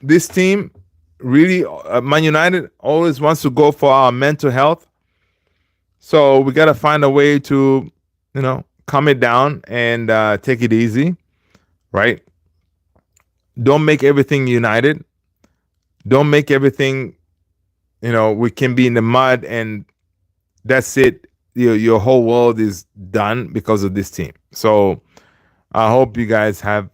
this team really, Man United always wants to go for our mental health. So we got to find a way to, calm it down and take it easy, right? Don't make everything United. Don't make everything, we can be in the mud and that's it. Your whole world is done because of this team. So I hope you guys have,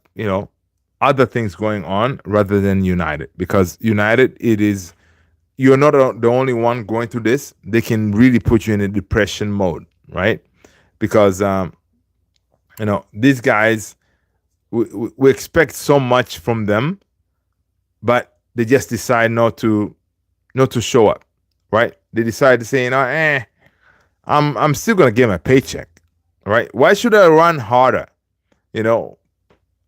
other things going on rather than United, because United, you're not the only one going through this. They can really put you in a depression mode, right? Because these guys, we expect so much from them, but they just decide not to show up, right? They decide to say, I'm still gonna get my paycheck, right? Why should I run harder? You know,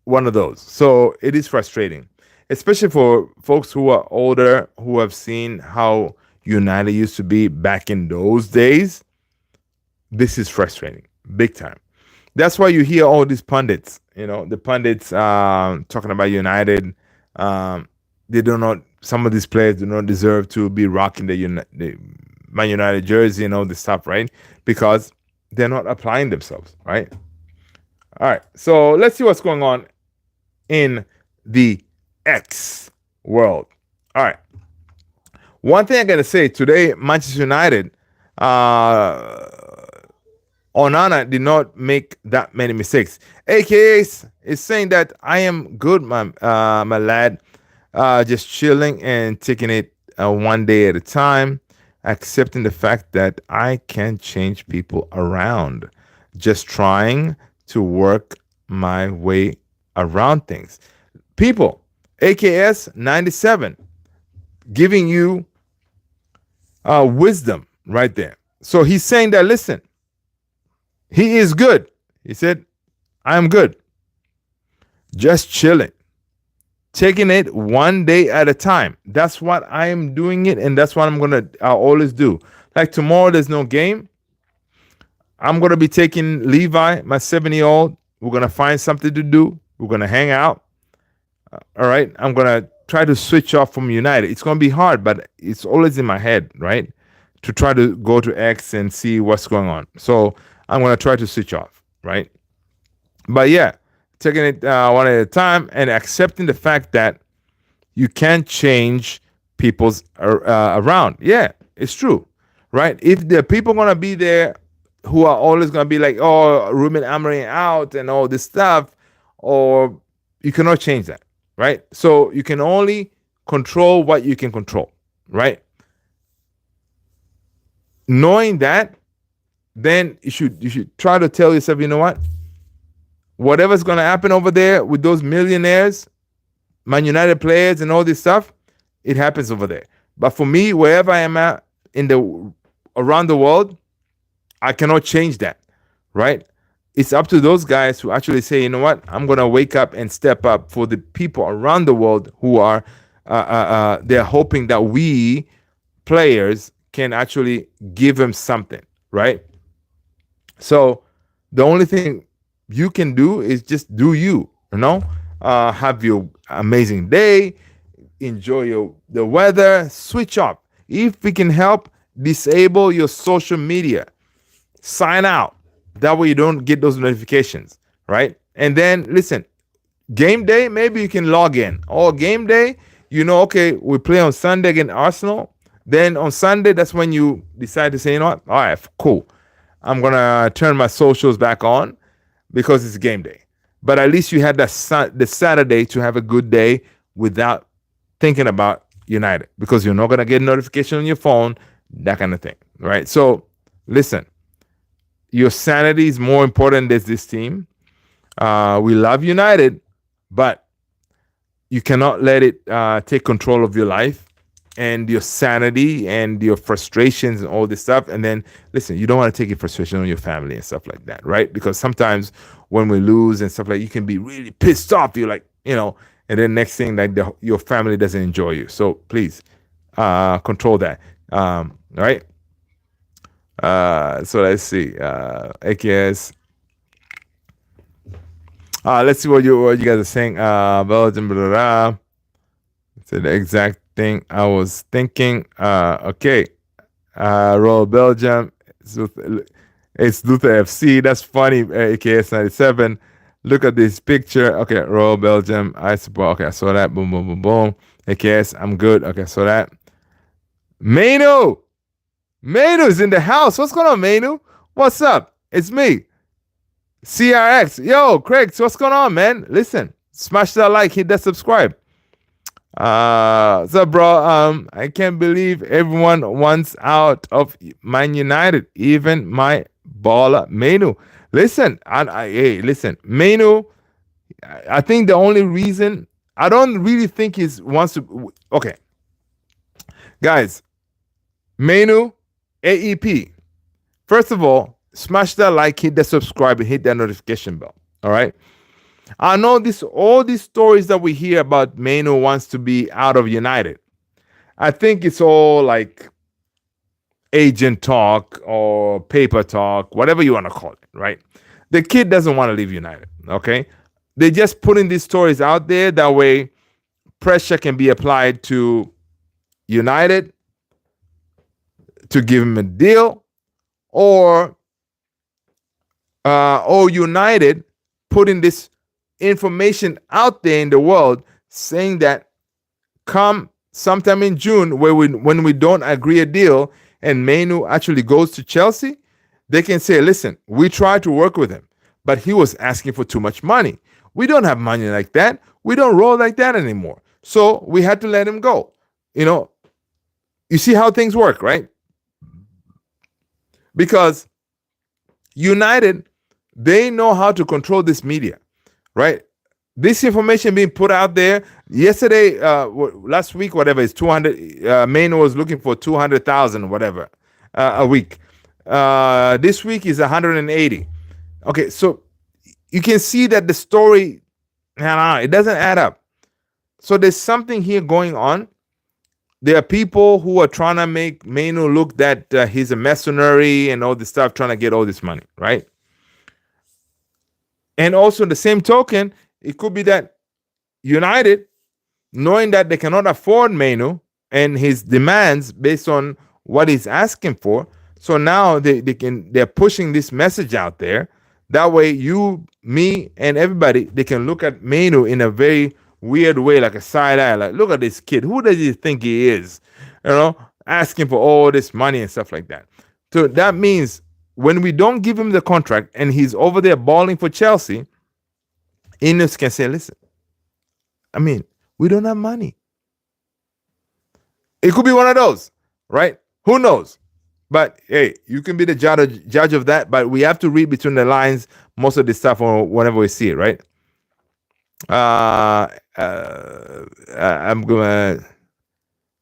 one of those. So it is frustrating, especially for folks who are older, who have seen how United used to be back in those days. This is frustrating, big time. That's why you hear all these pundits, the pundits talking about United. Um, they do not, some of these players do not deserve to be rocking the Man United jersey and all this stuff, right? Because they're not applying themselves, right? All right. So let's see what's going on in the X world. All right. One thing I gotta say today, Manchester United, uh, Onana did not make that many mistakes. AKA is saying that I am good, my lad, just chilling and taking it one day at a time, accepting the fact that I can change people around, just trying to work my way around things. People, AKS 97, giving you wisdom right there. So he's saying that, listen, he is good. He said, I am good. Just chilling. Taking it one day at a time. That's what I am doing it, and that's what I'll always do. Like tomorrow, there's no game. I'm gonna be taking Levi, my 7-year-old. We're gonna find something to do. We're gonna hang out. All right. I'm gonna try to switch off from United. It's gonna be hard, but it's always in my head, right? To try to go to X and see what's going on. So I'm gonna try to switch off, right? But yeah, taking it one at a time and accepting the fact that you can't change people's around. Yeah, it's true, right? If the people gonna be there who are always gonna be like, oh, Ruben Amorim out and all this stuff, or you cannot change that, right? So you can only control what you can control, right? Knowing that, then you should try to tell yourself, you know what? Whatever's gonna happen over there with those millionaires, Man United players, and all this stuff, it happens over there. But for me, wherever I am at around the world, I cannot change that, right? It's up to those guys who actually say, you know what, I'm gonna wake up and step up for the people around the world who are they're hoping that we players can actually give them something, right? So the only thing you can do is just do you, have your amazing day, enjoy the weather, switch off. If we can help, disable your social media, sign out. That way you don't get those notifications, right? And then listen, game day, maybe you can log in. Or game day, okay, we play on Sunday against Arsenal. Then on Sunday, that's when you decide to say, you know what? All right, cool. I'm gonna turn my socials back on because it's game day. But at least you had the Saturday to have a good day without thinking about United, because you're not gonna get a notification on your phone, that kind of thing, right? So listen, your sanity is more important than this team. We love United, but you cannot let it take control of your life and your sanity and your frustrations and all this stuff. And then listen, you don't want to take your frustration on your family and stuff like that, right? Because sometimes when we lose and stuff like, you can be really pissed off. You're like, and then next thing, like your family doesn't enjoy you. So please control that. Right? So let's see. AKS. Let's see what you guys are saying. Belgium, blah, blah, blah. It's the exact thing I was thinking. Okay. Royal Belgium. It's Luther FC. That's funny. AKS 97. Look at this picture. Okay. Royal Belgium. I support. Okay. I saw that. Boom, boom, boom, boom. AKS. I'm good. Okay. I saw that. Mainoo. Mainoo is in the house. What's going on, Mainoo? What's up? It's me. CRX, yo, Craig, so what's going on, man? Listen, smash that like, hit that subscribe. So bro, I can't believe everyone wants out of Man United, even my baller Mainoo. Listen, hey, listen, Mainoo. I think the only reason I don't really think he wants to. Okay, guys, Mainoo, AEP. First of all, smash that like, hit that subscribe, and hit that notification bell. All right. I know this all these stories that we hear about Mainoo wants to be out of United. I think it's all like agent talk or paper talk, whatever you want to call it, right? The kid doesn't want to leave United, okay? They're just putting these stories out there. That way, pressure can be applied to United to give him a deal, or United putting this information out there in the world saying that come sometime in June, when we don't agree a deal and Mainoo actually goes to Chelsea, they can say, listen, we tried to work with him, but he was asking for too much money. We don't have money like that. We don't roll like that anymore. So we had to let him go. You know, you see how things work, right? Because United, they know how to control this media, right? This information being put out there yesterday, last week, whatever, is 200. Mainoo was looking for 200,000, whatever, a week. This week is 180. Okay, so you can see that the story, it doesn't add up. So there's something here going on. There are people who are trying to make Mainoo look that he's a mercenary and all this stuff, trying to get all this money, right? And also, the same token, it could be that United, knowing that they cannot afford Mainoo and his demands based on what he's asking for, so now they're pushing this message out there. That way, you, me, and everybody, they can look at Mainoo in a very weird way, like a side eye. Like, look at this kid. Who does he think he is? You know, asking for all this money and stuff like that. So that means when we don't give him the contract and he's over there balling for Chelsea, Ineos can say, listen, I mean, we don't have money. It could be one of those, right? Who knows? But hey, you can be the judge of that. But we have to read between the lines most of this stuff whenever we see it, right? I'm gonna.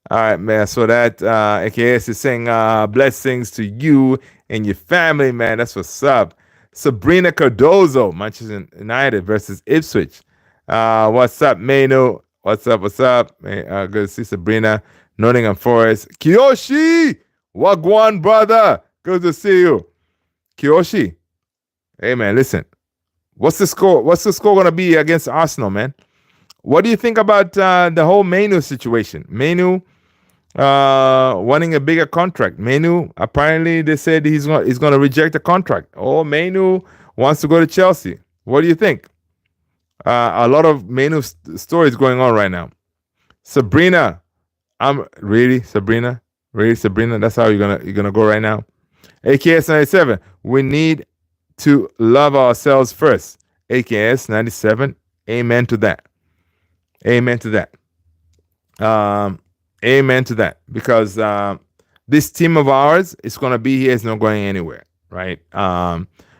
All right, man. So that AKS is saying blessings to you and your family, man. That's what's up. Sabrina Cardozo, Manchester United versus Ipswich. What's up, Mainoo? What's up? What's up? Good to see Sabrina. Nottingham Forest. Kiyoshi! Wagwan, brother. Good to see you. Kiyoshi. Hey, man, listen. What's the score? What's the score going to be against Arsenal, man? What do you think about the whole Mainoo situation? Mainoo wanting a bigger contract. Mainoo, apparently they said he's going to reject the contract. Oh, Mainoo wants to go to Chelsea. What do you think? A lot of Mainoo stories going on right now. Sabrina, Sabrina. That's how you're gonna go right now. AKS 97. We need to love ourselves first. AKS 97. Amen to that. Amen to that. Amen to that. Because this team of ours is gonna be here. It's not going anywhere, right?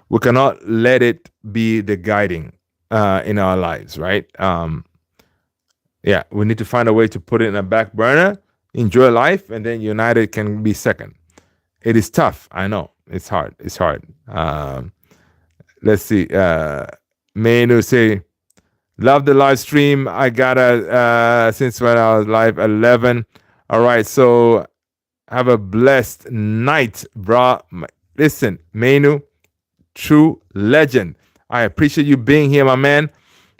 We cannot let it be the guiding in our lives, right? Yeah, we need to find a way to put it in a back burner, enjoy life, and then United can be second. It is tough. I know. It's hard. It's hard. Let's see. Mainoo say, love the live stream. I got since when I was live 11. All right. So have a blessed night, bro. Listen, Mainoo, true legend. I appreciate you being here, my man.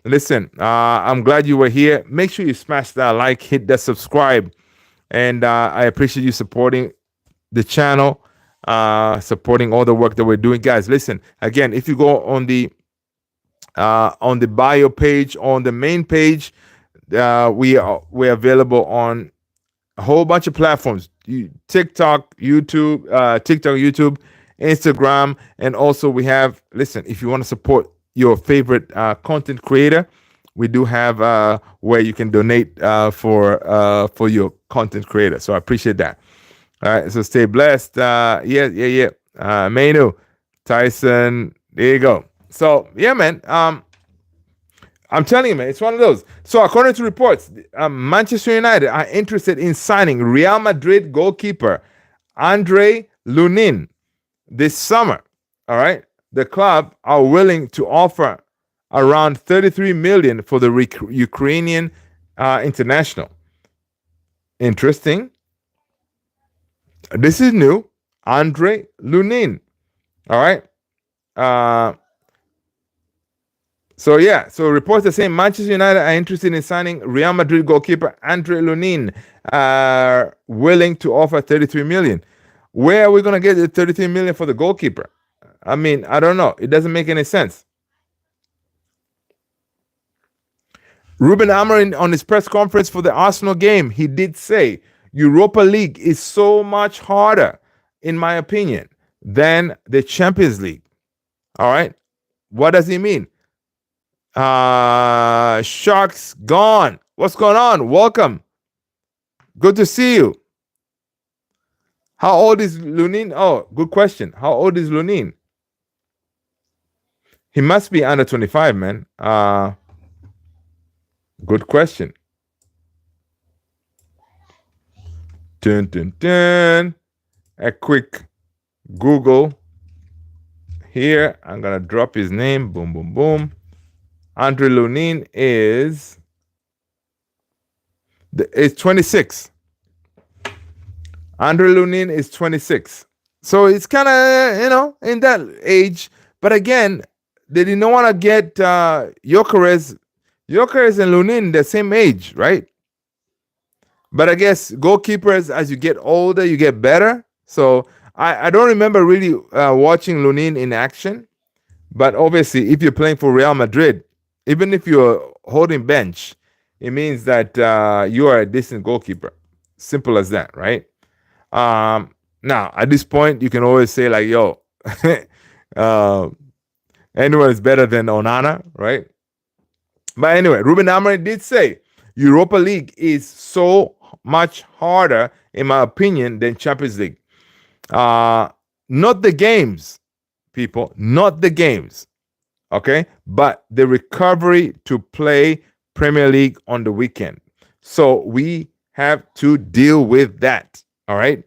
Listen, I'm glad you were here. Make sure you smash that like, hit that subscribe. And I appreciate you supporting the channel, supporting all the work that we're doing. Guys, listen, again, if you go on the bio page, on the main page, we're available on a whole bunch of platforms. TikTok, YouTube, Instagram, and also we have. Listen, if you want to support your favorite content creator, we do have where you can donate for your content creator. So I appreciate that. All right, so stay blessed. Yeah. Mainoo, Tyson, there you go. So yeah, man. I'm telling you, man, it's one of those. So according to reports, Manchester United are interested in signing Real Madrid goalkeeper Andre Lunin this summer. All right, the club are willing to offer around 33 million for the Ukrainian international. Interesting. This is new. Andre Lunin. All right. Uh, so reports are saying Manchester United are interested in signing Real Madrid goalkeeper Andre Lunin, willing to offer 33 million. Where are we going to get the 33 million for the goalkeeper? I mean, I don't know. It doesn't make any sense. Ruben Amorim on his press conference for the Arsenal game, he did say Europa League is so much harder, in my opinion, than the Champions League. All right. What does he mean? Sharks gone. What's going on? Welcome. Good to see you. How old is Lunin? Oh, good question. How old is Lunin? He must be under 25, man. Good question. Dun, dun, dun. A quick Google here. I'm gonna drop his name. Boom, boom, boom. Andre Lunin is 26. Andre Lunin is 26. So it's kind of, in that age. But again, they didn't want to get Gyökeres and Lunin the same age, right? But I guess goalkeepers, as you get older, you get better. So I don't remember really watching Lunin in action. But obviously, if you're playing for Real Madrid, even if you're holding bench, it means that you are a decent goalkeeper. Simple as that, right? Now, at this point, you can always say like, yo, anyone is better than Onana, right? But anyway, Ruben Amorim did say Europa League is so much harder, in my opinion, than Champions League. Not the games, people, not the games, okay? But the recovery to play Premier League on the weekend. So we have to deal with that, all right?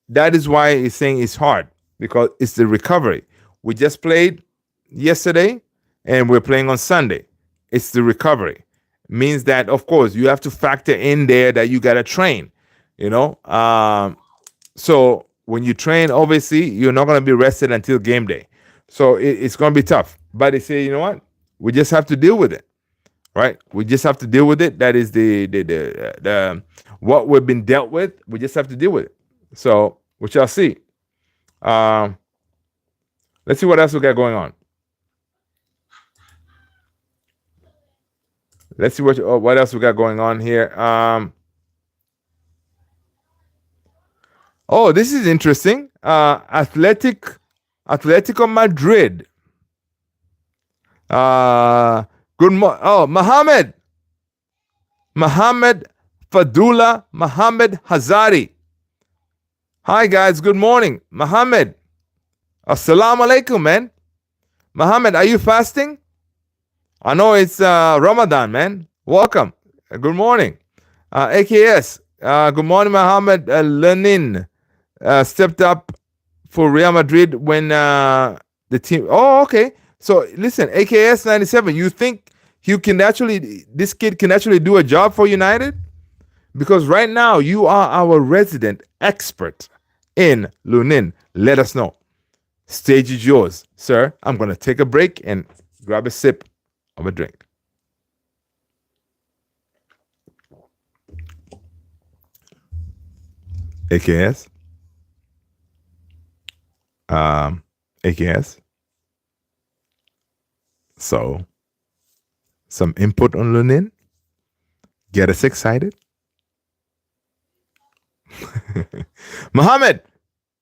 That is why he's saying it's hard, because it's the recovery. We just played yesterday and we're playing on Sunday. It's the recovery. Means that, of course, you have to factor in there that you got to train, so when you train, obviously, you're not going to be rested until game day. So it's going to be tough. But they say, you know what? We just have to deal with it, right? We just have to deal with it. That is the what we've been dealt with. We just have to deal with it. So we shall see. Let's see what else we got going on. Let's see what else we got going on here. Oh, this is interesting. Atletico Madrid. Good morning. Oh, Mohammed Fadullah Mohammed Hazari. Hi guys, good morning. Mohammed. Assalamu alaikum, man. Mohammed, are you fasting? I know it's Ramadan, man. Welcome. Good morning. AKS. Good morning, Mohammed. Lenin stepped up for Real Madrid when the team. Oh, okay. So listen, AKS 97. You think this kid can actually do a job for United? Because right now you are our resident expert in Lunin. Let us know. Stage is yours, sir. I'm gonna take a break and grab a sip of a drink. AKS. AKS. So, some input on Lunin. Get us excited. Mohammed,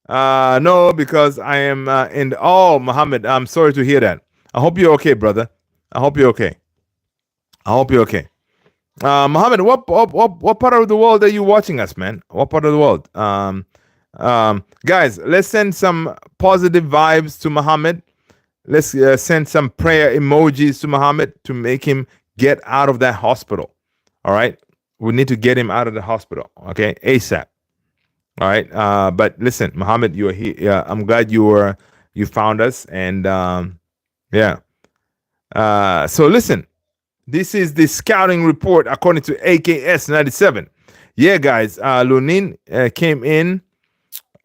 No, because I am in. Oh, Muhammad, I'm sorry to hear that. I hope you're okay, brother. I hope you're okay. I hope you're okay. Muhammad, what part of the world are you watching us, man? What part of the world? Guys, let's send some positive vibes to Muhammad. Let's send some prayer emojis to Muhammad to make him get out of that hospital. All right, we need to get him out of the hospital. Okay, ASAP. All right. But listen, Muhammad, you're here. Yeah, I'm glad you found us, and yeah. So listen, this is the scouting report according to AKS 97. Yeah, guys, Lunin came in,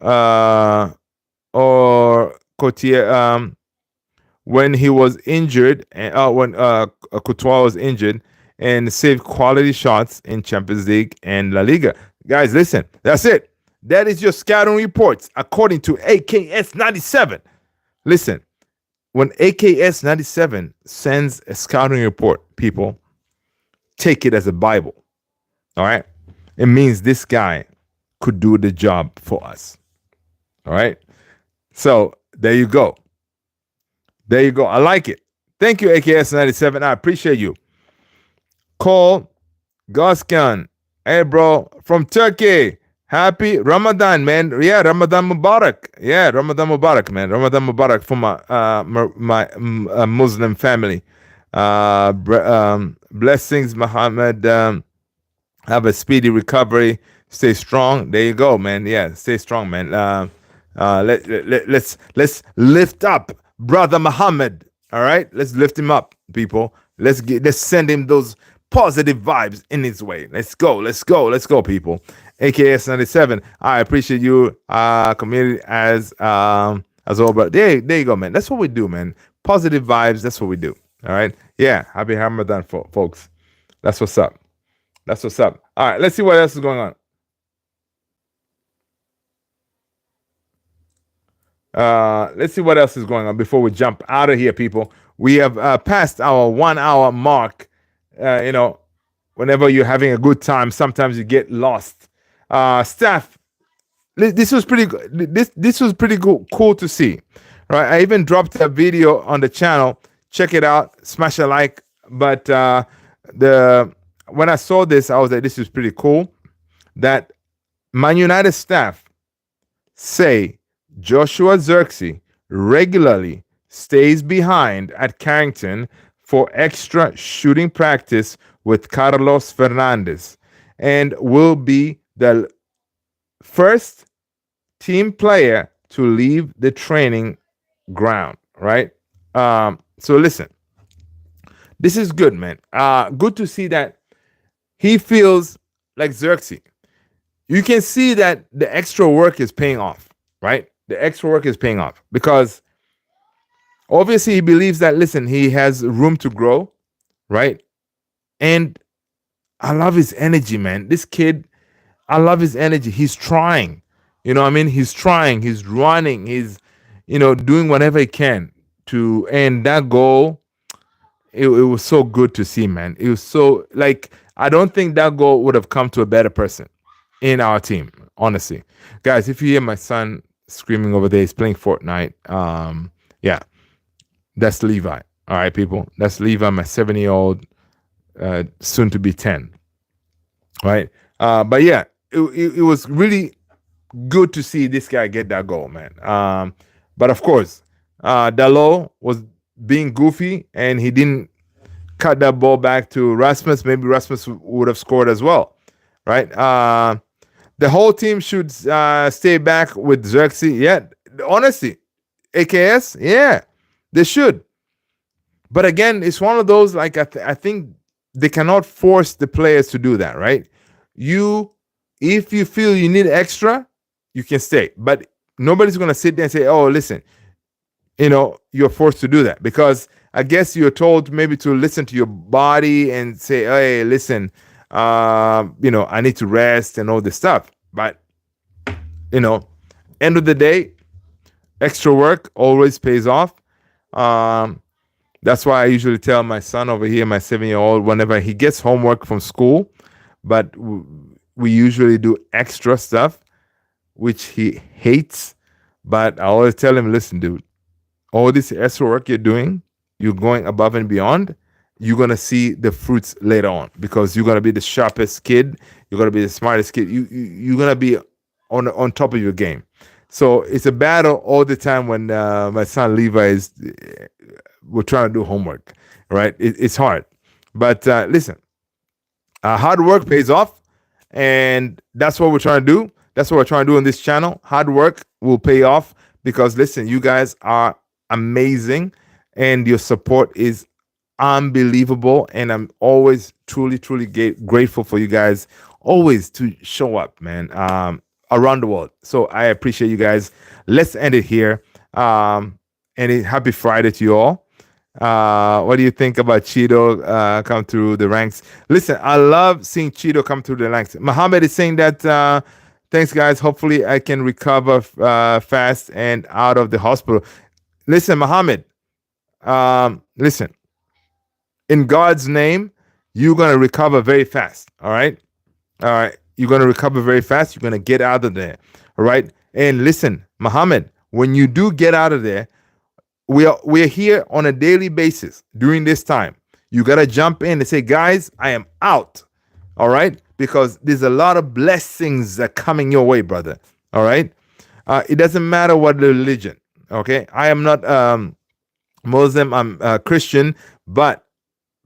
or Cotier, when he was injured, when Courtois was injured, and saved quality shots in Champions League and La Liga. Guys, listen, that's it. That is your scouting reports according to AKS 97. Listen, when AKS 97 sends a scouting report, people, take it as a Bible. All right? It means this guy could do the job for us. All right? So there you go. There you go. I like it. Thank you, AKS 97. I appreciate you. Cole Goskan. Hey, bro, from Turkey. Happy Ramadan, man. Yeah, Ramadan Mubarak. Yeah, Ramadan Mubarak, man. Ramadan Mubarak for my Muslim family. Blessings, Muhammad. Have a speedy recovery. Stay strong. There you go, man. Yeah, stay strong, man. Let's lift up brother Muhammad. All right, let's lift him up, people. Let's send him those positive vibes in his way. Let's go, people. AKS 97. I appreciate you, community as well. But there you go, man. That's what we do, man. Positive vibes. That's what we do. All right. Yeah. Happy Ramadan, folks. That's what's up. That's what's up. All right. Let's see what else is going on. Let's see what else is going on before we jump out of here, people. We have passed our 1 hour mark. Whenever you're having a good time, sometimes you get lost. Staff, this was pretty good. This was pretty cool to see. Right, I even dropped a video on the channel. Check it out. Smash a like. But when I saw this, I was like, this is pretty cool. That Man United staff say Joshua Zirkzee regularly stays behind at Carrington for extra shooting practice with Carlos Fernandez and will be the first team player to leave the training ground, right? So listen, this is good, man. Good to see that he feels like Zirkzee. You can see that the extra work is paying off, right? The extra work is paying off because obviously he believes that, listen, he has room to grow, right? And I love his energy, man. This kid, I love his energy. He's trying. You know what I mean? He's trying. He's running. He's, doing whatever he can to end that goal. It was so good to see, man. It was so, like, I don't think that goal would have come to a better person in our team, honestly. Guys, if you hear my son screaming over there, he's playing Fortnite. Yeah, that's Levi. All right, people. That's Levi, my 7-year-old, soon to be 10. Right? But yeah, it was really good to see this guy get that goal, man. But of course, Dalot was being goofy and he didn't cut that ball back to Rasmus. Maybe Rasmus would have scored as well, right? The whole team should stay back with Zirkzee. Yeah, honestly, AKS, yeah, they should. But again, it's one of those, like, I think they cannot force the players to do that, right? If you feel you need extra, you can stay. But nobody's going to sit there and say, oh, listen, you're forced to do that. Because I guess you're told maybe to listen to your body and say, hey, listen, I need to rest and all this stuff. But, end of the day, extra work always pays off. That's why I usually tell my son over here, my 7-year-old, whenever he gets homework from school, but we usually do extra stuff, which he hates. But I always tell him, listen, dude, all this extra work you're doing, you're going above and beyond. You're gonna see the fruits later on because you're gonna be the sharpest kid. You're gonna be the smartest kid. You're gonna be on top of your game. So it's a battle all the time when my son Levi is we're trying to do homework, right? It's hard, but listen, hard work pays off, and that's what we're trying to do. That's what we're trying to do on this channel. Hard work will pay off because listen, you guys are amazing, and your support is unbelievable. And I'm always truly grateful for you guys always to show up, man, around the world. So I appreciate you guys. Let's end it here. And happy Friday to you all. What do you think about Cheeto come through the ranks? Listen, I love seeing Cheeto come through the ranks. Muhammad is saying that thanks, guys. Hopefully, I can recover fast and out of the hospital. Listen, Muhammad, listen, in God's name, you're going to recover very fast. All right. All right. You're going to recover very fast. You're going to get out of there. All right. And listen, Muhammad, when you do get out of there, we're here on a daily basis during this time. You got to jump in and say, guys, I am out. All right. Because there's a lot of blessings that are coming your way, brother. All right. It doesn't matter what religion. Okay. I am not Muslim. I'm Christian, but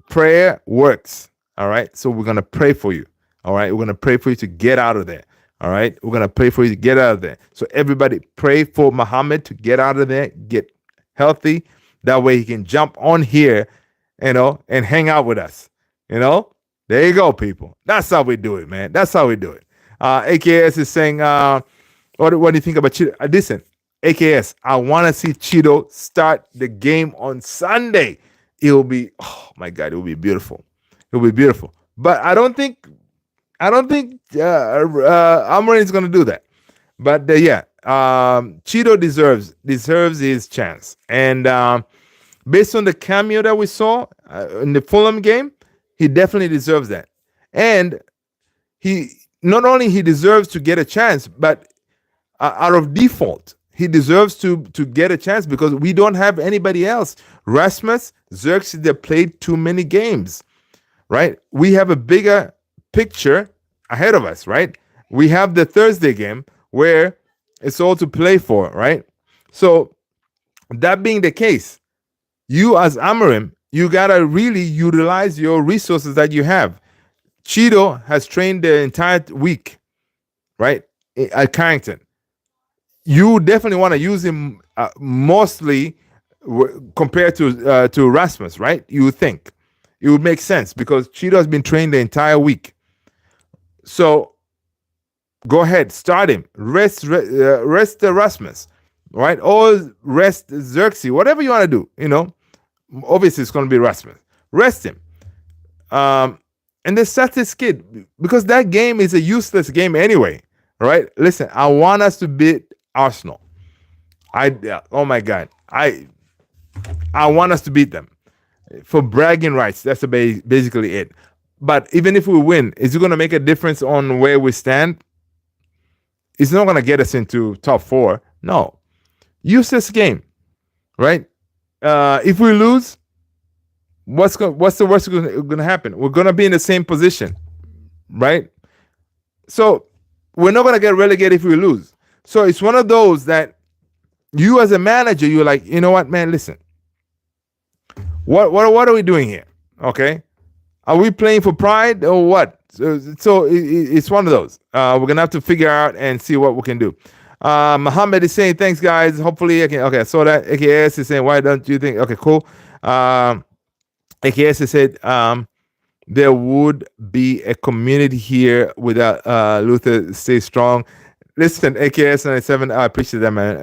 prayer works. All right. So we're going to pray for you. All right. We're going to pray for you to get out of there. All right. We're going to pray for you to get out of there. So everybody pray for Muhammad to get out of there, get healthy. That way he can jump on here, and hang out with us. There you go, people. That's how we do it, man. That's how we do it. AKS is saying, what do you think about Cheeto? Listen, AKS, I want to see Cheeto start the game on Sunday. It'll be, oh my God, it will be beautiful. It will be beautiful. But I don't think Amarin is going to do that. But yeah, Cheeto deserves his chance. And based on the cameo that we saw in the Fulham game, he definitely deserves that. And he not only he deserves to get a chance, but out of default, he deserves to get a chance because we don't have anybody else. Rasmus, Xerxes, they played too many games, right? We have a bigger picture ahead of us, right? We have the Thursday game where it's all to play for, right? So that being the case, you as Amarim, you gotta really utilize your resources that you have. Cheeto has trained the entire week, right, at Carrington. You definitely want to use him mostly compared to Rasmus, right? You would think it would make sense because Cheeto has been trained the entire week. So go ahead, start him. Rest the Rasmus, right? Or rest Xerxes, whatever you want to do. Obviously it's going to be Rasmus. Rest him. And then set this kid because that game is a useless game anyway, right? Listen, I want us to beat Arsenal. Oh my God, I want us to beat them for bragging rights. That's basically it. But even if we win, is it going to make a difference on where we stand? It's not going to get us into top 4. No, useless game, right? If we lose, what's the worst going to happen? We're going to be in the same position, right? So we're not going to get relegated if we lose. So it's one of those that you as a manager, you're like, you know what, man, listen, what are we doing here? Okay. Are we playing for pride or what? So it's one of those. We're going to have to figure out and see what we can do. Muhammad is saying, thanks, guys. Hopefully I can. Okay, I saw that. AKS is saying, why don't you think? Okay, cool. AKS has said, there would be a community here without Luther stay strong. Listen, AKS 97, I appreciate that, man.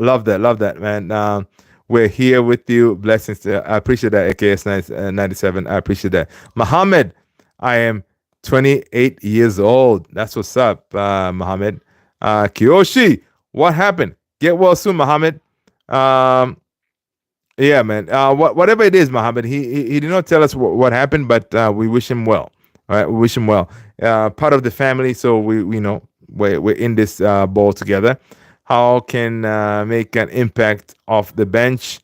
Love that, man. We're here with you. Blessings. I appreciate that, AKS 97. I appreciate that. Muhammad, I am 28 years old. That's what's up, Muhammad. Kiyoshi, what happened? Get well soon, Muhammad. Yeah, man. Whatever it is, Muhammad, he did not tell us what happened, but we wish him well. All right, we wish him well. Part of the family, so we we're in this ball together. how can make an impact off the bench.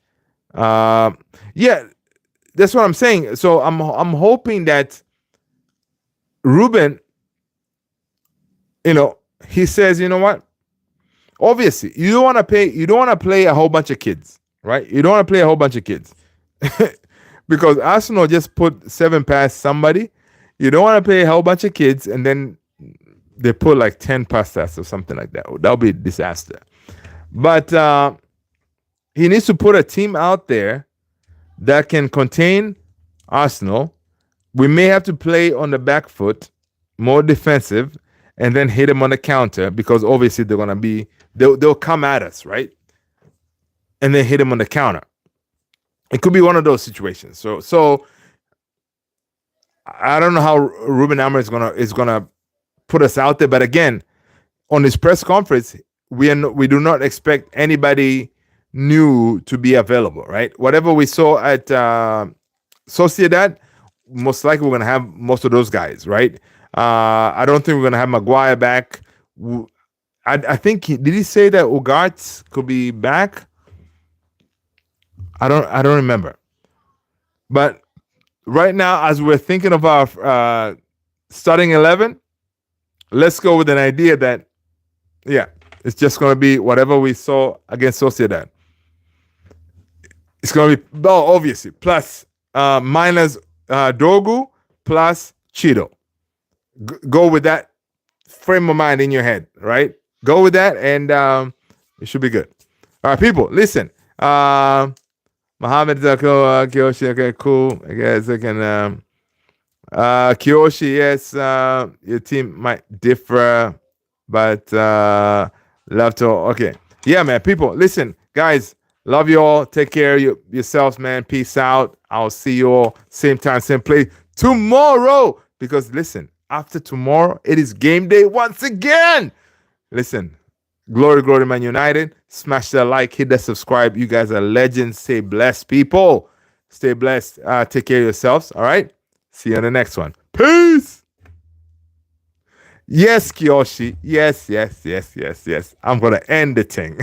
Uh, yeah, that's what I'm saying. So I'm hoping that Ruben, he says, you know what? Obviously, you don't want to play a whole bunch of kids, right? You don't want to play a whole bunch of kids because Arsenal just put 7 past somebody. You don't want to play a whole bunch of kids and then they put like 10 past us or something like that. That'll be a disaster. But he needs to put a team out there that can contain Arsenal. We may have to play on the back foot, more defensive, and then hit them on the counter because obviously they'll come at us, right? And then hit them on the counter. It could be one of those situations. So I don't know how Ruben Amorim is gonna put us out there, but again, on his press conference, we do not expect anybody new to be available, right? Whatever we saw at Sociedad, most likely we're gonna have most of those guys, right? I don't think we're gonna have Maguire back. I think did he say that Ugarte could be back? I don't remember. But right now, as we're thinking of our starting 11, let's go with an idea that it's just going to be whatever we saw against Sociedad. It's going to be obviously plus minus Dogu plus Cheeto. Go with that frame of mind in your head, right? Go with that, and it should be good. All right, people, listen. Mohammed Kiyoshi, okay, cool. I guess I can. Kiyoshi, yes, your team might differ, but love to. Okay, yeah, man. People, listen, guys. Love you all. Take care of yourselves, man. Peace out. I'll see you all same time, same place tomorrow. Because listen, after tomorrow, it is game day once again. Listen, glory, glory, Man United. Smash that like, hit that subscribe. You guys are legends. Stay blessed, people. Stay blessed. Take care of yourselves. All right. See you on the next one. Peace. Yes, Kiyoshi. Yes. I'm going to end the thing.